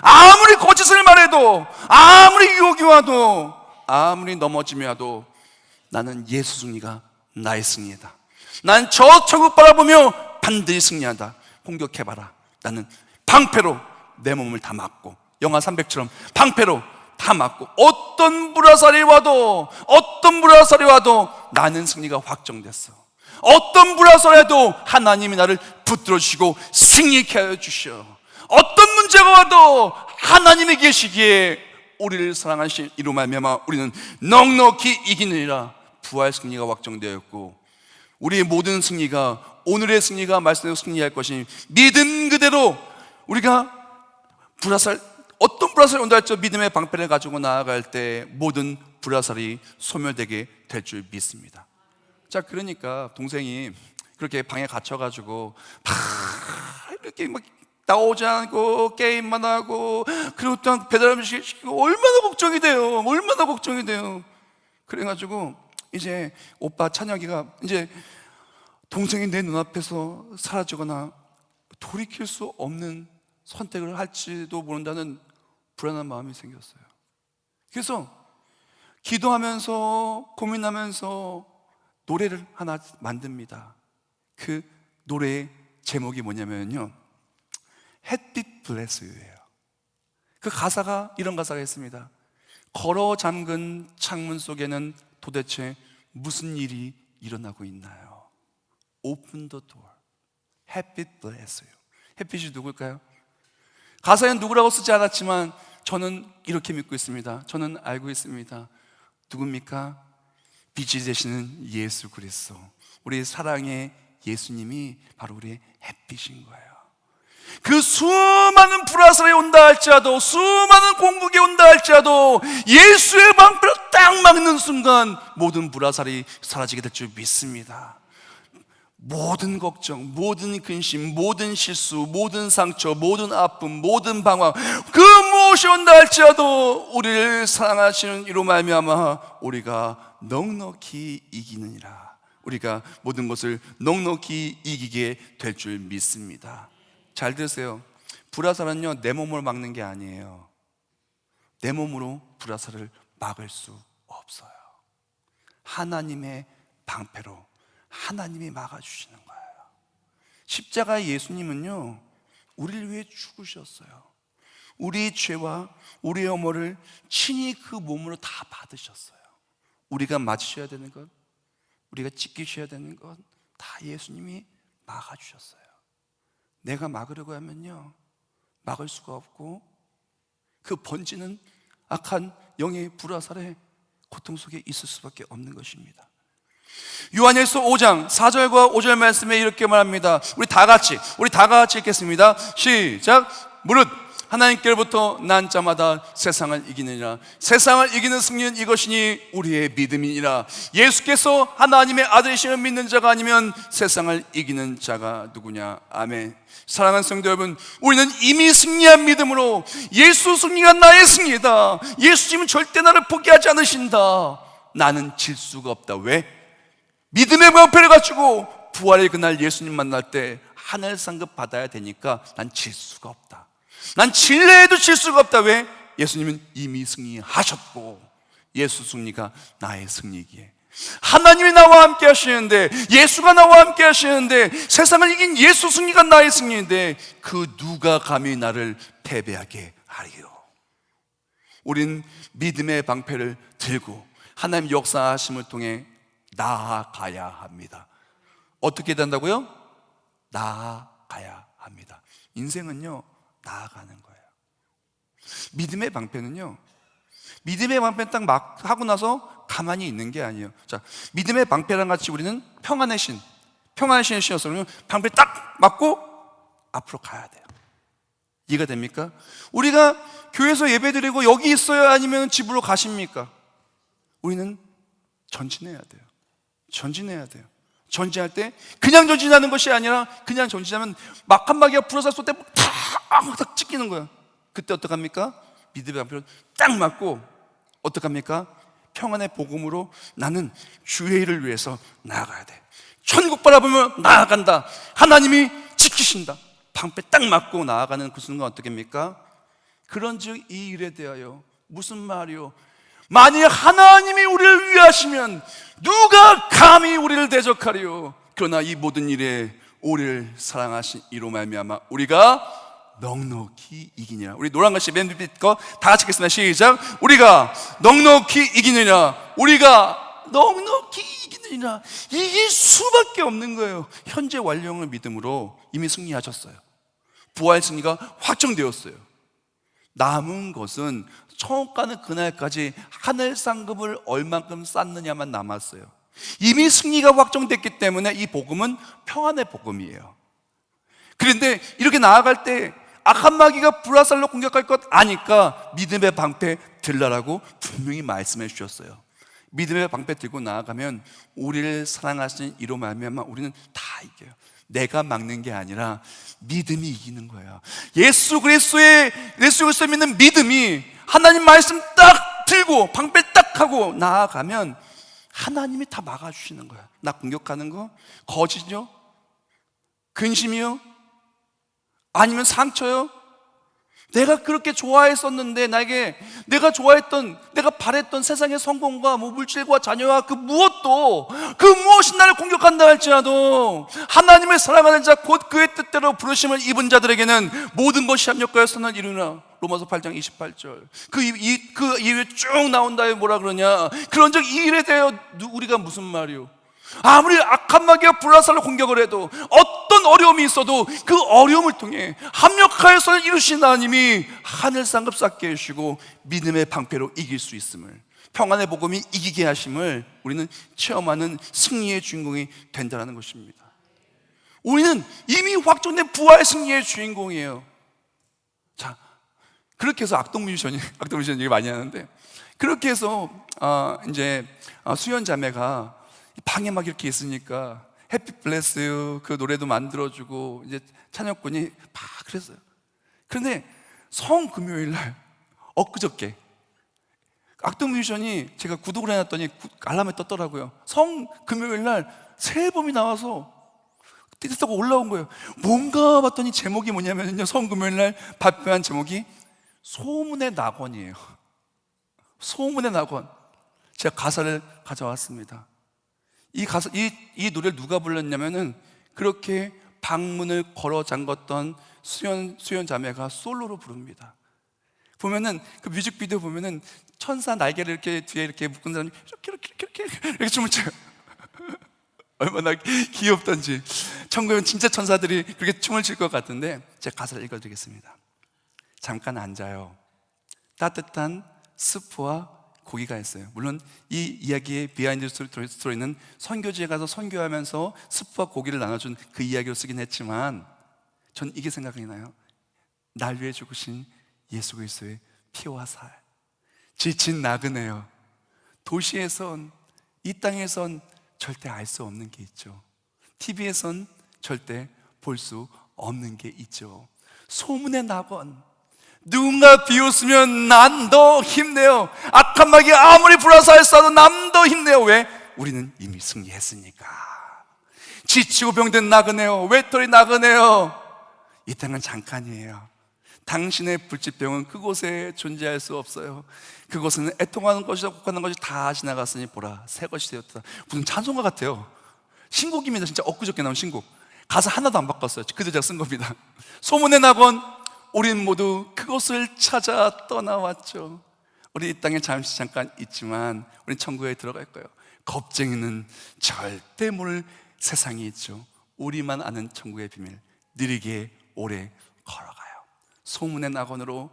아무리 거짓을 말해도, 아무리 유혹이 와도, 아무리 넘어짐이 와도 나는 예수 승리가 나의 승리다. 난 저 천국 바라보며 반드시 승리한다. 공격해봐라. 나는 방패로 내 몸을 다 막고, 영화 300처럼 방패로 다 막고, 어떤 불화살이 와도 나는 승리가 확정됐어. 어떤 불화살에도 하나님이 나를 붙들어 주시고 승리케 하여 주시오. 어떤 문제가 와도 하나님이 계시기에 우리를 사랑하신 이로 말미암아 우리는 넉넉히 이기느니라. 부활 승리가 확정되었고, 우리의 모든 승리가, 오늘의 승리가 말씀대로 승리할 것이니 믿음 그대로 우리가 어떤 불화살이 온다 할지라도 믿음의 방패를 가지고 나아갈 때 모든 불화살이 소멸되게 될 줄 믿습니다. 자, 그러니까 동생이 그렇게 방에 갇혀가지고 이렇게 막 나오지 않고 게임만 하고, 그리고 또 배달 음식 시키고, 얼마나 걱정이 돼요. 그래가지고 이제 오빠 찬혁이가 이제 동생이 내 눈앞에서 사라지거나 돌이킬 수 없는 선택을 할지도 모른다는 불안한 마음이 생겼어요. 그래서 기도하면서 고민하면서 노래를 하나 만듭니다. 그 노래의 제목이 뭐냐면요, 햇빛 블레스 유예요. 그 가사가 이런 가사가 있습니다. 걸어 잠근 창문 속에는 도대체 무슨 일이 일어나고 있나요? Open the door. 햇빛 bless you. 햇빛이 누굴까요? 가사에는 누구라고 쓰지 않았지만 저는 이렇게 믿고 있습니다. 저는 알고 있습니다. 누굽니까? 빛이 되시는 예수 그리스도, 우리 사랑의 예수님이 바로 우리의 햇빛인 거예요. 그 수많은 불화살이 온다 할지라도, 수많은 공격이 온다 할지라도 예수의 방패로 딱 막는 순간 모든 불화살이 사라지게 될 줄 믿습니다. 모든 걱정, 모든 근심, 모든 실수, 모든 상처, 모든 아픔, 모든 방황, 그 무엇이 온다 할지라도 우리를 사랑하시는 이로 말미암아 우리가 넉넉히 이기느니라. 우리가 모든 것을 넉넉히 이기게 될 줄 믿습니다. 잘 들으세요. 불화살은요, 내 몸으로 막는 게 아니에요. 내 몸으로 불화살을 막을 수 없어요. 하나님의 방패로 하나님이 막아주시는 거예요. 십자가의 예수님은요, 우리를 위해 죽으셨어요. 우리의 죄와 우리의 엄호를 친히 그 몸으로 다 받으셨어요. 우리가 맞으셔야 되는 것, 우리가 지키셔야 되는 것 다 예수님이 막아주셨어요. 내가 막으려고 하면요, 막을 수가 없고 그 번지는 악한 영의 불화살에 고통 속에 있을 수밖에 없는 것입니다. 요한일서 5장 4절과 5절 말씀에 이렇게 말합니다. 우리 다 같이 읽겠습니다. 시작. 무릇 하나님께로부터 난 자마다 세상을 이기느니라. 세상을 이기는 승리는 이것이니 우리의 믿음이니라. 예수께서 하나님의 아들이심을 믿는 자가 아니면 세상을 이기는 자가 누구냐. 아멘. 사랑하는 성도 여러분, 우리는 이미 승리한 믿음으로 예수 승리가 나의 승리다. 예수님은 절대 나를 포기하지 않으신다. 나는 질 수가 없다. 왜? 믿음의 방패를 가지고 부활의 그날 예수님 만날 때 하늘 상급 받아야 되니까 난 질 수가 없다. 난 질래 해도 질 수가 없다. 왜? 예수님은 이미 승리하셨고 예수 승리가 나의 승리이기에, 하나님이 나와 함께 하시는데, 예수가 나와 함께 하시는데, 세상을 이긴 예수 승리가 나의 승리인데 그 누가 감히 나를 패배하게 하리요. 우린 믿음의 방패를 들고 하나님 역사하심을 통해 나아가야 합니다. 어떻게 된다고요? 나아가야 합니다. 인생은요, 나아가는 거예요. 믿음의 방패는요, 믿음의 방패 딱 막 하고 나서 가만히 있는 게 아니에요. 자, 믿음의 방패랑 같이 우리는 평안의 신을 신어서 방패 딱 맞고 앞으로 가야 돼요. 이해가 됩니까? 우리가 교회에서 예배드리고 여기 있어요? 아니면 집으로 가십니까? 우리는 전진해야 돼요. 전진해야 돼요. 전진할 때 그냥 전진하는 것이 아니라, 그냥 전진하면 막 한 마디가 불어서 쏠 때 탁 찍히는 거예요. 그때 어떡합니까? 믿음의 방패로 딱 맞고, 어떡합니까? 평안의 복음으로 나는 주의 일을 위해서 나아가야 돼. 천국 바라보며 나아간다. 하나님이 지키신다. 방패 딱 맞고 나아가는 그 순간 어떻게입니까? 그런즉 이 일에 대하여 무슨 말이요? 만일 하나님이 우리를 위하시면 누가 감히 우리를 대적하리요? 그러나 이 모든 일에 우리를 사랑하신 이로 말미암아 우리가 넉넉히 이기니라. 우리 노란 글씨 맨 밑에 거 다 같이 읽겠습니다. 시작. 우리가 넉넉히 이기느냐. 우리가 넉넉히 이기느니라. 이길 수밖에 없는 거예요. 현재 완료형을 믿음으로 이미 승리하셨어요. 부활 승리가 확정되었어요. 남은 것은 천국 가는 그날까지 하늘 상급을 얼만큼 쌓느냐만 남았어요. 이미 승리가 확정됐기 때문에 이 복음은 평안의 복음이에요. 그런데 이렇게 나아갈 때 악한 마귀가 불화살로 공격할 것 아니까 믿음의 방패 들라라고 분명히 말씀해 주셨어요. 믿음의 방패 들고 나아가면 우리를 사랑하시는 이로 말미암아 우리는 다 이겨요. 내가 막는 게 아니라 믿음이 이기는 거예요. 예수 그리스도의 믿는 믿음이, 하나님 말씀 딱 들고 방패 딱 하고 나아가면 하나님이 다 막아주시는 거야. 나 공격하는 거, 거짓이요? 근심이요? 아니면 상처요? 내가 그렇게 좋아했었는데 나에게 내가 좋아했던, 내가 바랬던 세상의 성공과 물질과 자녀와 그 무엇도, 그 무엇이 나를 공격한다 할지라도 하나님을 사랑하는 자 곧 그의 뜻대로 부르심을 입은 자들에게는 모든 것이 합력하여 선을 이루나. 로마서 8장 28절. 그 이후에 쭉 나온다에 뭐라 그러냐. 그런즉 이 일에 대하여 우리가 무슨 말이요? 아무리 악한 마귀가 불화살로 공격을 해도, 어떤 어려움이 있어도 그 어려움을 통해 합력하여서 이루신 하나님이 하늘 상급 쌓게 해주시고 믿음의 방패로 이길 수 있음을, 평안의 복음이 이기게 하심을 우리는 체험하는 승리의 주인공이 된다는 것입니다. 우리는 이미 확정된 부활의 승리의 주인공이에요. 자, 그렇게 해서 악동 뮤지션 얘기 많이 하는데, 그렇게 해서 이제 수연 자매가 방에 막 이렇게 있으니까 해피 블레스 유 그 노래도 만들어주고 이제 찬혁군이 막 그랬어요. 그런데 성금요일 날, 엊그저께 악동 뮤지션이 제가 구독을 해놨더니 알람에 떴더라고요. 성금요일 날 새 앨범이 나와서 띠뜻하고 올라온 거예요. 뭔가 봤더니 제목이 뭐냐면요, 성금요일 날 발표한 제목이 소문의 낙원이에요. 소문의 낙원. 제가 가사를 가져왔습니다. 이 노래를 누가 불렀냐면은, 그렇게 방문을 걸어 잠궜던 수연 자매가 솔로로 부릅니다. 보면은 그 뮤직비디오 보면은 천사 날개를 이렇게 뒤에 이렇게 묶은 사람이 이렇게 춤을 춰요. 얼마나 귀엽던지. 천국은 진짜 천사들이 그렇게 춤을 출 것 같은데, 제가 가사를 읽어드리겠습니다. 잠깐 앉아요. 따뜻한 스프와 고기가 있어요. 물론 이 이야기의 비하인드 스토리는 선교지에 가서 선교하면서 스프와 고기를 나눠준 그 이야기로 쓰긴 했지만, 전 이게 생각이 나요. 날 위해 죽으신 예수 그리스도의 피와 살. 지친 나그네요. 도시에선, 이 땅에선 절대 알 수 없는 게 있죠. TV에선 절대 볼 수 없는 게 있죠. 소문의 낙원. 누군가 비웃으면 난 더 힘내요. 악한 마귀 아무리 불화살 쏴도 난 더 힘내요. 왜? 우리는 이미 승리했으니까. 지치고 병든 나그네요. 외톨이 나그네요. 이 땅은 잠깐이에요. 당신의 불치병은 그곳에 존재할 수 없어요. 그곳은 애통하는 것이다 곡하는 것이 다 지나갔으니 보라 새 것이 되었다. 무슨 찬송가 같아요. 신곡입니다. 진짜 엊그저께 나온 신곡. 가사 하나도 안 바꿨어요. 그대로 제가 쓴 겁니다. 소문의 낙원, 우린 모두 그곳을 찾아 떠나왔죠. 우리 이 땅에 잠깐 있지만 우린 천국에 들어갈 거예요. 겁쟁이는 절대 모를 세상이 있죠. 우리만 아는 천국의 비밀, 느리게 오래 걸어가요. 소문의 낙원으로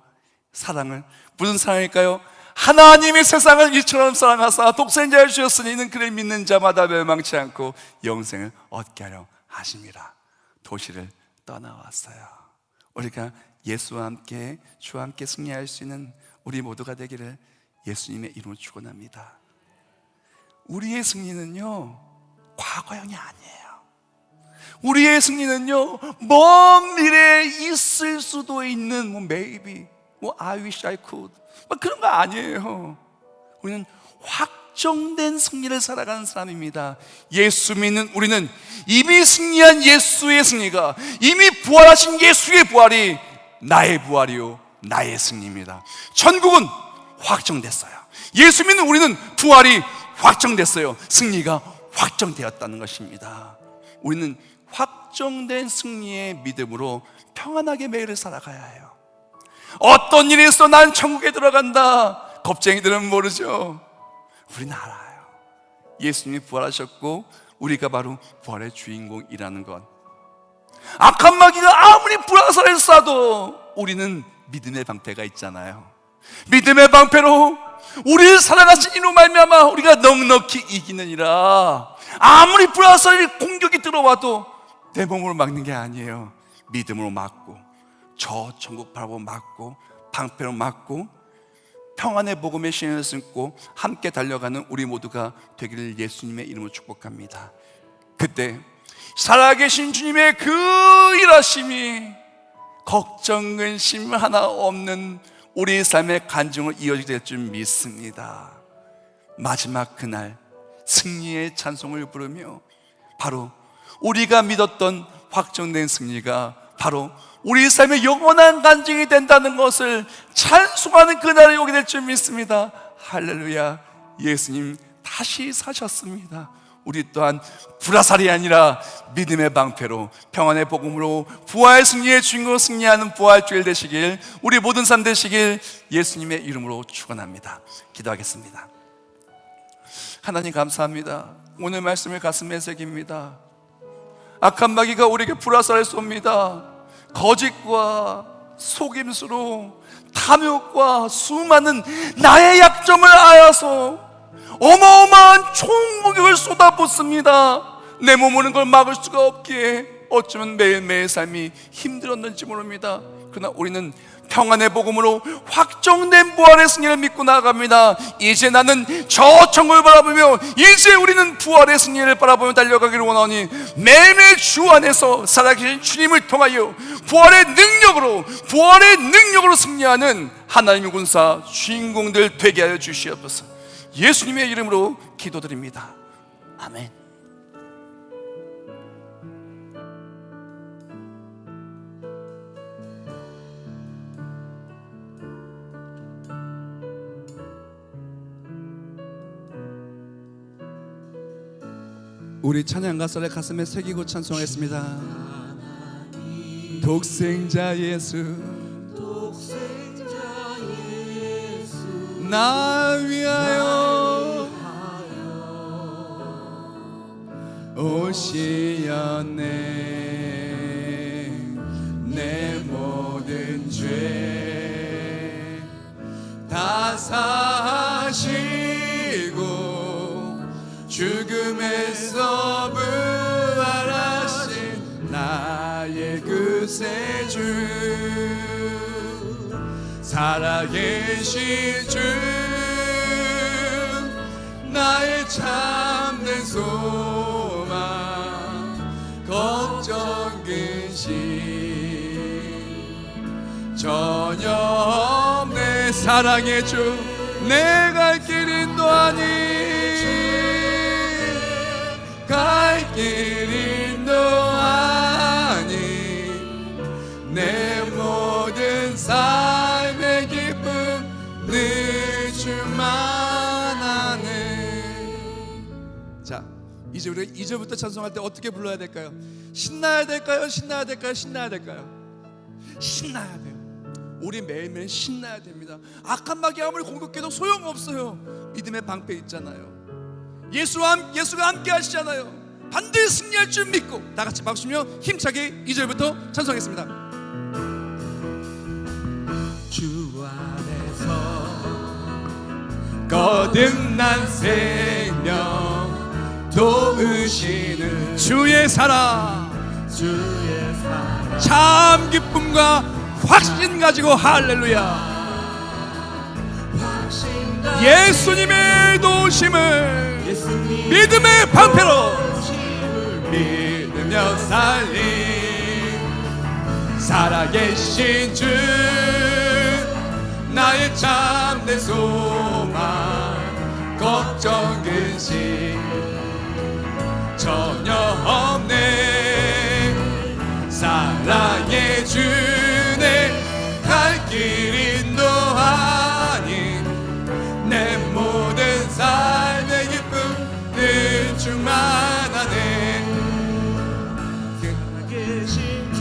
사랑을, 무슨 사랑일까요? 하나님이 세상을 이처럼 사랑하사 독생자를 주셨으니 이는 그를 믿는 자마다 멸망치 않고 영생을 얻게 하려 하심이라. 도시를 떠나왔어요. 우리가 예수와 함께 주와 함께 승리할 수 있는 우리 모두가 되기를 예수님의 이름으로 축원합니다. 우리의 승리는요 과거형이 아니에요. 우리의 승리는요 먼 미래에 있을 수도 있는 maybe, I wish I could 그런 거 아니에요. 우리는 확정된 승리를 살아가는 사람입니다. 예수 믿는 우리는 이미 승리한 예수의 승리가, 이미 부활하신 예수의 부활이 나의 부활이요 나의 승리입니다. 천국은 확정됐어요. 예수 믿는 우리는 부활이 확정됐어요. 승리가 확정되었다는 것입니다. 우리는 확정된 승리의 믿음으로 평안하게 매일을 살아가야 해요. 어떤 일이 있어 난 천국에 들어간다, 겁쟁이들은 모르죠. 우리는 알아요. 예수님이 부활하셨고 우리가 바로 부활의 주인공이라는 것. 악한 마귀가 아무리 불화살을 쏴도 우리는 믿음의 방패가 있잖아요. 믿음의 방패로 우리를 사랑하신 이로 말미암아 우리가 넉넉히 이기느니라. 아무리 불화살이 공격이 들어와도 내 몸으로 막는 게 아니에요. 믿음으로 막고, 저 천국 바라보고 막고, 방패로 막고, 평안의 복음의 신을 신고 함께 달려가는 우리 모두가 되기를 예수님의 이름으로 축복합니다. 그때 살아계신 주님의 그 일하심이 걱정, 근심 하나 없는 우리 삶의 간증으로 이어지게 될 줄 믿습니다. 마지막 그날 승리의 찬송을 부르며 바로 우리가 믿었던 확정된 승리가 바로 우리 삶의 영원한 간증이 된다는 것을 찬송하는 그날이 오게 될 줄 믿습니다. 할렐루야. 예수님 다시 사셨습니다. 우리 또한 불화살이 아니라 믿음의 방패로 평안의 복음으로 부활 승리의 주인공으로 승리하는 부활주일 되시길, 우리 모든 삶 되시길 예수님의 이름으로 축원합니다. 기도하겠습니다. 하나님 감사합니다. 오늘 말씀을 가슴에 새깁니다. 악한 마귀가 우리에게 불화살을 쏩니다. 거짓과 속임수로 탐욕과 수많은 나의 약점을 알아서 어마어마한 총공격을 쏟아붓습니다. 내 몸으로는 걸 막을 수가 없기에 어쩌면 매일매일 삶이 힘들었는지 모릅니다. 그러나 우리는 평안의 복음으로 확정된 부활의 승리를 믿고 나아갑니다. 이제 나는 저 천국을 바라보며 이제 우리는 부활의 승리를 바라보며 달려가기를 원하니 매일매일 주 안에서 살아계신 주님을 통하여 부활의 능력으로 승리하는 하나님의 군사 주인공들 되게 하여 주시옵소서. 예수님의 이름으로 기도드립니다. 아멘. 우리 찬양 가사를 가슴에 새기고 찬송하겠습니다. 독생자 예수 나 위하여 오시었네. 내 모든 죄 다 사하시고 죽음에서 부활하신 나의 구세주, 살아계신 주, 나의 참된 소망, 걱정 근심 전혀 없네. 사랑의 주, 내 갈 길 인도하니, 갈 길 인도하니, 내 모든 삶의 기쁨 늘 주만 아네. 자, 이제 우리가 2절부터 찬송할 때 어떻게 불러야 될까요? 신나야 될까요? 신나야 될까요? 신나야 될까요? 신나야 돼요. 우리 매일매일 신나야 됩니다. 악한 마귀 아무리 공격해도 소용없어요. 믿음의 방패 있잖아요. 예수가 함께 하시잖아요. 반드시 승리할 줄 믿고 다 같이 박수며 힘차게 2절부터 찬송하겠습니다. 주 안에서 거듭난 생명 도우시는 주의 사랑, 참 기쁨과 확신 가지고 할렐루야. 예수님의 도우심을 믿음의 방패로 믿으며 살림, 살아계신 주 나의 참된 소망, 걱정 근심 전혀 없네. 사랑해 주네 갈 길 인도하니 내 모든 삶의 기쁨 늘 충만하네. 살아계신 주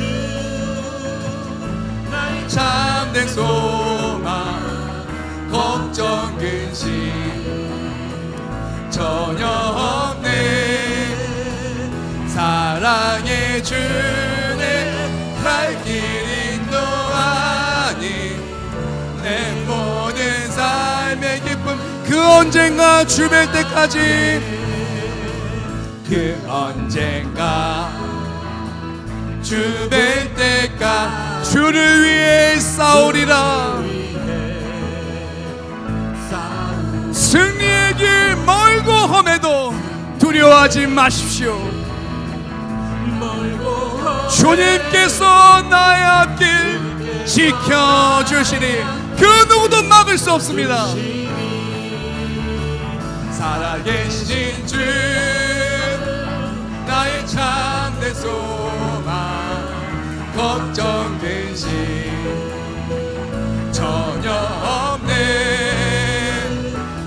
나의 참된 소망, 걱정 근심 전혀 없네. 사랑해 주네 갈 길 인도하니 내 모든 삶의 기쁨. 그 언젠가 주 뵐 때까지, 그 언젠가 주 뵐 때까지 주를 위해 싸우리라. 승리의 길 멀고 험해도 두려워하지 마십시오. 주님께서 나의 앞길 지켜주시니 그 누구도 막을 수 없습니다. 살아계신 주 나의 참된 소망, 걱정 근심 전혀 없네.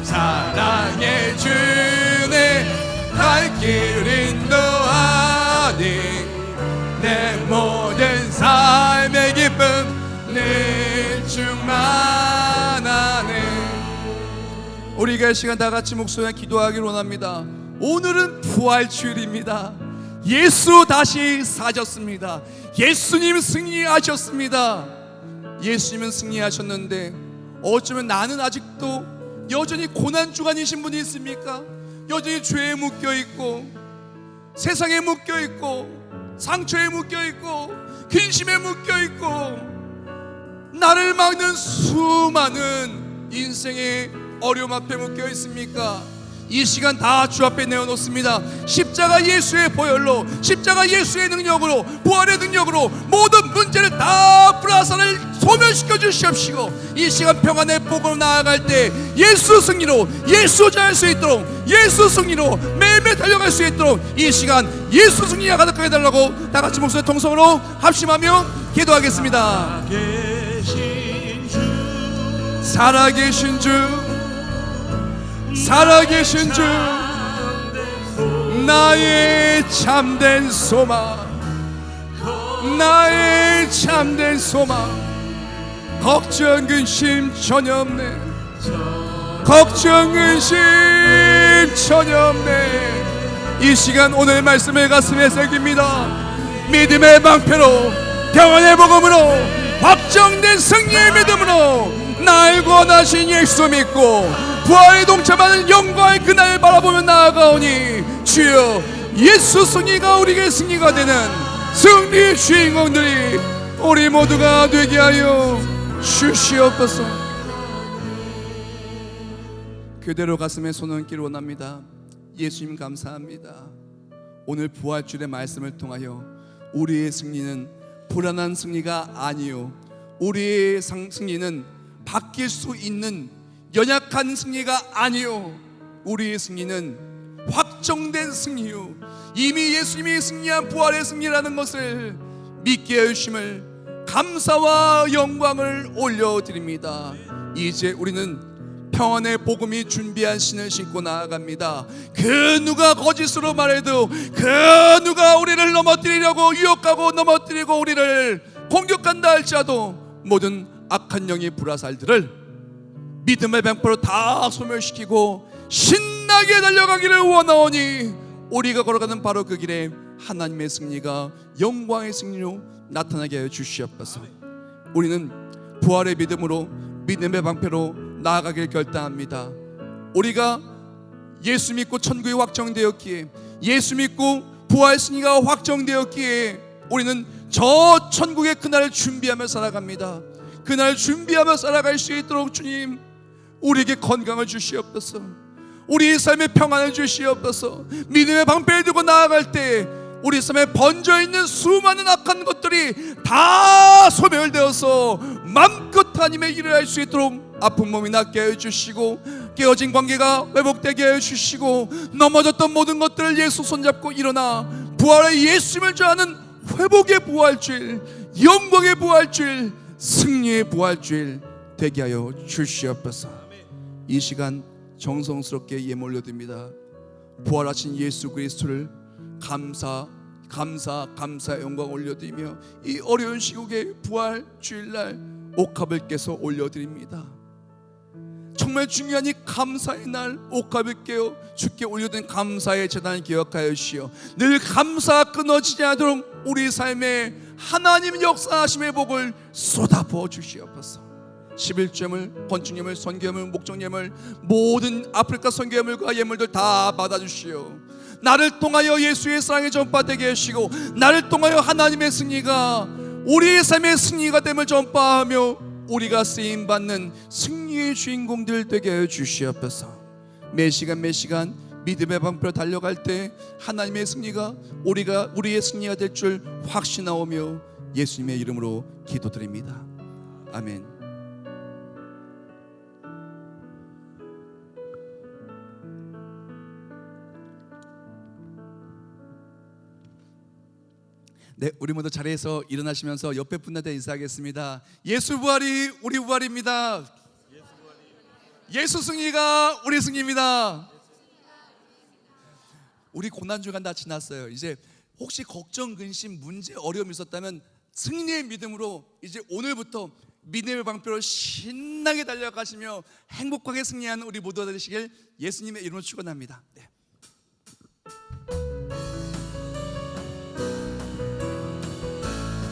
사랑해 주네 갈 길 인도하니 내 모든 삶의 기쁨 늘 충만하네. 우리가 이 시간 다 같이 목소리에 기도하기를 원합니다. 오늘은 부활주일입니다. 예수 다시 사셨습니다. 예수님 승리하셨습니다. 예수님은 승리하셨는데 어쩌면 나는 아직도 여전히 고난주간이신 분이 있습니까? 여전히 죄에 묶여있고 세상에 묶여있고 상처에 묶여있고 근심에 묶여있고 나를 막는 수많은 인생의 어려움 앞에 묶여있습니까? 이 시간 다 주 앞에 내어놓습니다. 십자가 예수의 보혈로, 십자가 예수의 능력으로, 부활의 능력으로 모든 문제를 다 불화살을 소멸시켜 주시옵시고 이 시간 평안의 복으로 나아갈 때 예수 승리로, 예수 잘할 수 있도록, 예수 승리로 매일매일 달려갈 수 있도록 이 시간 예수 승리가 가득하게 해달라고 다 같이 목소리 통성으로 합심하며 기도하겠습니다. 살아계신 주, 살아계신 주 나의 참된 소망, 나의 참된 소망, 걱정 근심 전혀 없네. 걱정 근심 전혀 없네. 이 시간 오늘 말씀을 가슴에 새깁니다. 믿음의 방패로, 평안의 복음으로, 확정된 승리의 믿음으로 날 구원하신 예수 믿고 부활에 동참하는 영광의 그날을 바라보며 나아가오니 주여 예수 승리가 우리에게 승리가 되는 승리의 주인공들이 우리 모두가 되게 하여 주시옵소서. 그대로 가슴에 손 얹기를 원합니다. 예수님 감사합니다. 오늘 부활주일의 말씀을 통하여 우리의 승리는 불안한 승리가 아니요, 우리의 승리는 바뀔 수 있는 연약한 승리가 아니요, 우리의 승리는 확정된 승리요, 이미 예수님이 승리한 부활의 승리라는 것을 믿게 해주심을 감사와 영광을 올려드립니다. 이제 우리는 평안의 복음이 준비한 신을 신고 나아갑니다. 그 누가 거짓으로 말해도, 그 누가 우리를 넘어뜨리려고 유혹하고 넘어뜨리고 우리를 공격한다 할지라도 모든 악한 영의 불화살들을 믿음의 방패로 다 소멸시키고 신나게 달려가기를 원하오니 우리가 걸어가는 바로 그 길에 하나님의 승리가 영광의 승리로 나타나게 하여 주시옵소서. 우리는 부활의 믿음으로, 믿음의 방패로 나아가길 결단합니다. 우리가 예수 믿고 천국이 확정되었기에, 예수 믿고 부활 승리가 확정되었기에 우리는 저 천국의 그날을 준비하며 살아갑니다. 그날 준비하며 살아갈 수 있도록 주님, 우리에게 건강을 주시옵소서. 우리 삶에 평안을 주시옵소서. 믿음의 방패를 들고 나아갈 때 우리 삶에 번져있는 수많은 악한 것들이 다 소멸되어서 마음껏 하나님의 일을 할 수 있도록 아픈 몸이 낫게 하여 주시고, 깨어진 관계가 회복되게 하여 주시고, 넘어졌던 모든 것들을 예수 손잡고 일어나 부활의 예수님을 좋아하는 회복의 부활주일, 영광의 부활주일, 승리의 부활주일 되게 하여 주시옵소서. 이 시간 정성스럽게 예물 올려드립니다. 부활하신 예수 그리스도를 감사의 영광 올려드리며 이 어려운 시국에 부활 주일날 옥합을 깨서 올려드립니다. 정말 중요한 이 감사의 날 옥합을 깨어 주께 올려드린 감사의 제단을 기억하여 주시어 늘 감사가 끊어지지 않도록 우리 삶에 하나님 역사하심의 복을 쏟아부어 주시옵소서. 11조예물, 건축예물, 선교예물, 목적예물, 모든 아프리카 선교예물과 예물들 다 받아주시오. 나를 통하여 예수의 사랑의 전파되게 하시고, 나를 통하여 하나님의 승리가 우리의 삶의 승리가 됨을 전파하며 우리가 쓰임받는 승리의 주인공들 되게 하여 주시옵소서. 매 시간 믿음의 방패로 달려갈 때 하나님의 승리가 우리의 승리가 될 줄 확신하오며 예수님의 이름으로 기도드립니다. 아멘. 네, 우리 모두 자리에서 일어나시면서 옆에 분들한테 인사하겠습니다. 예수 부활이 우리 부활입니다. 예수 승리가 우리 승리입니다. 우리 고난주간 다 지났어요. 이제 혹시 걱정, 근심, 문제, 어려움이 있었다면 승리의 믿음으로 이제 오늘부터 믿음의 방패로 신나게 달려가시며 행복하게 승리하는 우리 모두가 되시길 예수님의 이름으로 축원합니다. 네.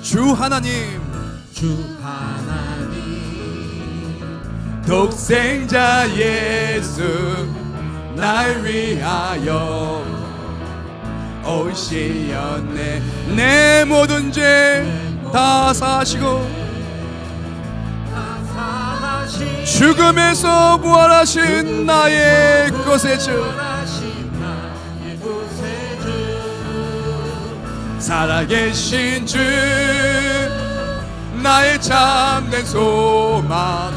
주 하나님 독생자 예수 날 위하여 오시었네. 내 모든 죄 다 사시고 죽음에서 부활하신 나의 것의 주, 살아계신 주, 나의 참된 소망,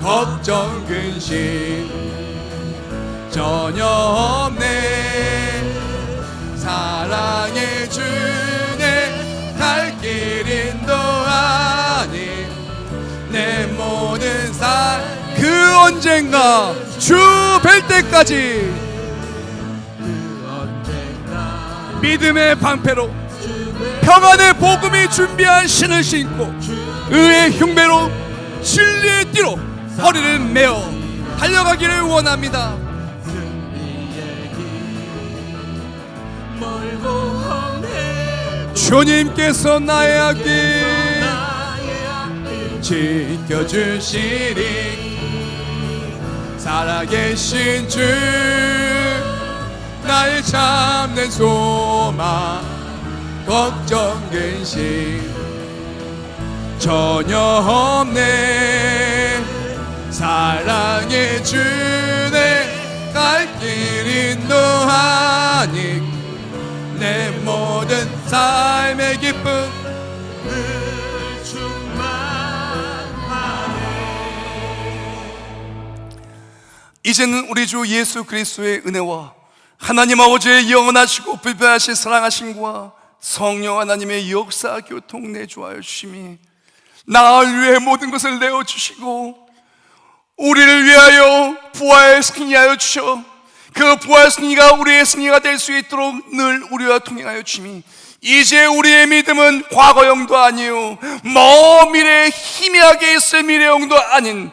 걱정 근심 전혀 없네. 사랑의 주네 갈 길 인도하니 내 모든 삶 그 언젠가 주 뵐 때까지 믿음의 방패로 평안의 복음이 준비한 신을 신고 의의 흉배로 진리의 띠로 허리를 메어 달려가기를 원합니다. 주님께서 나의 앞길 지켜주시리. 살아계신 주 나의 참된 소망, 걱정 근심 전혀 없네. 사랑의 주네 갈 길 인도하니 내 모든 삶의 기쁨 이제는 우리 주 예수 그리스도의 은혜와 하나님 아버지의 영원하시고 불변하신 사랑하심과 성령 하나님의 역사 교통 내주하여 주심이 나를 위해 모든 것을 내어주시고 우리를 위하여 부활 승리하여 주셔 그 부활 승리가 우리의 승리가 될 수 있도록 늘 우리와 동행하여 주심이 이제 우리의 믿음은 과거형도 아니요 먼 미래에 희미하게 있을 미래형도 아닌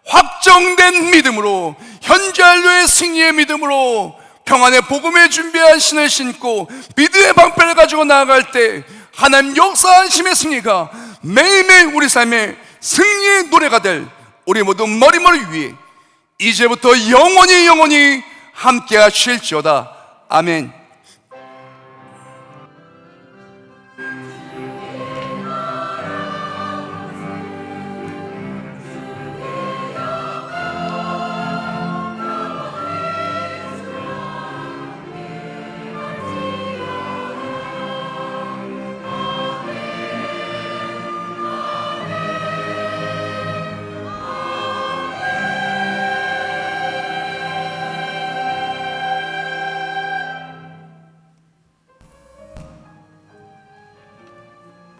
확정된 믿음으로 현재 완료의 승리의 믿음으로 평안의 복음에 준비한 신을 신고 믿음의 방패를 가지고 나아갈 때 하나님 역사하심의 승리가 매일매일 우리 삶의 승리의 노래가 될 우리 모두 머리머리 위에 이제부터 영원히 함께 하실지어다. 아멘.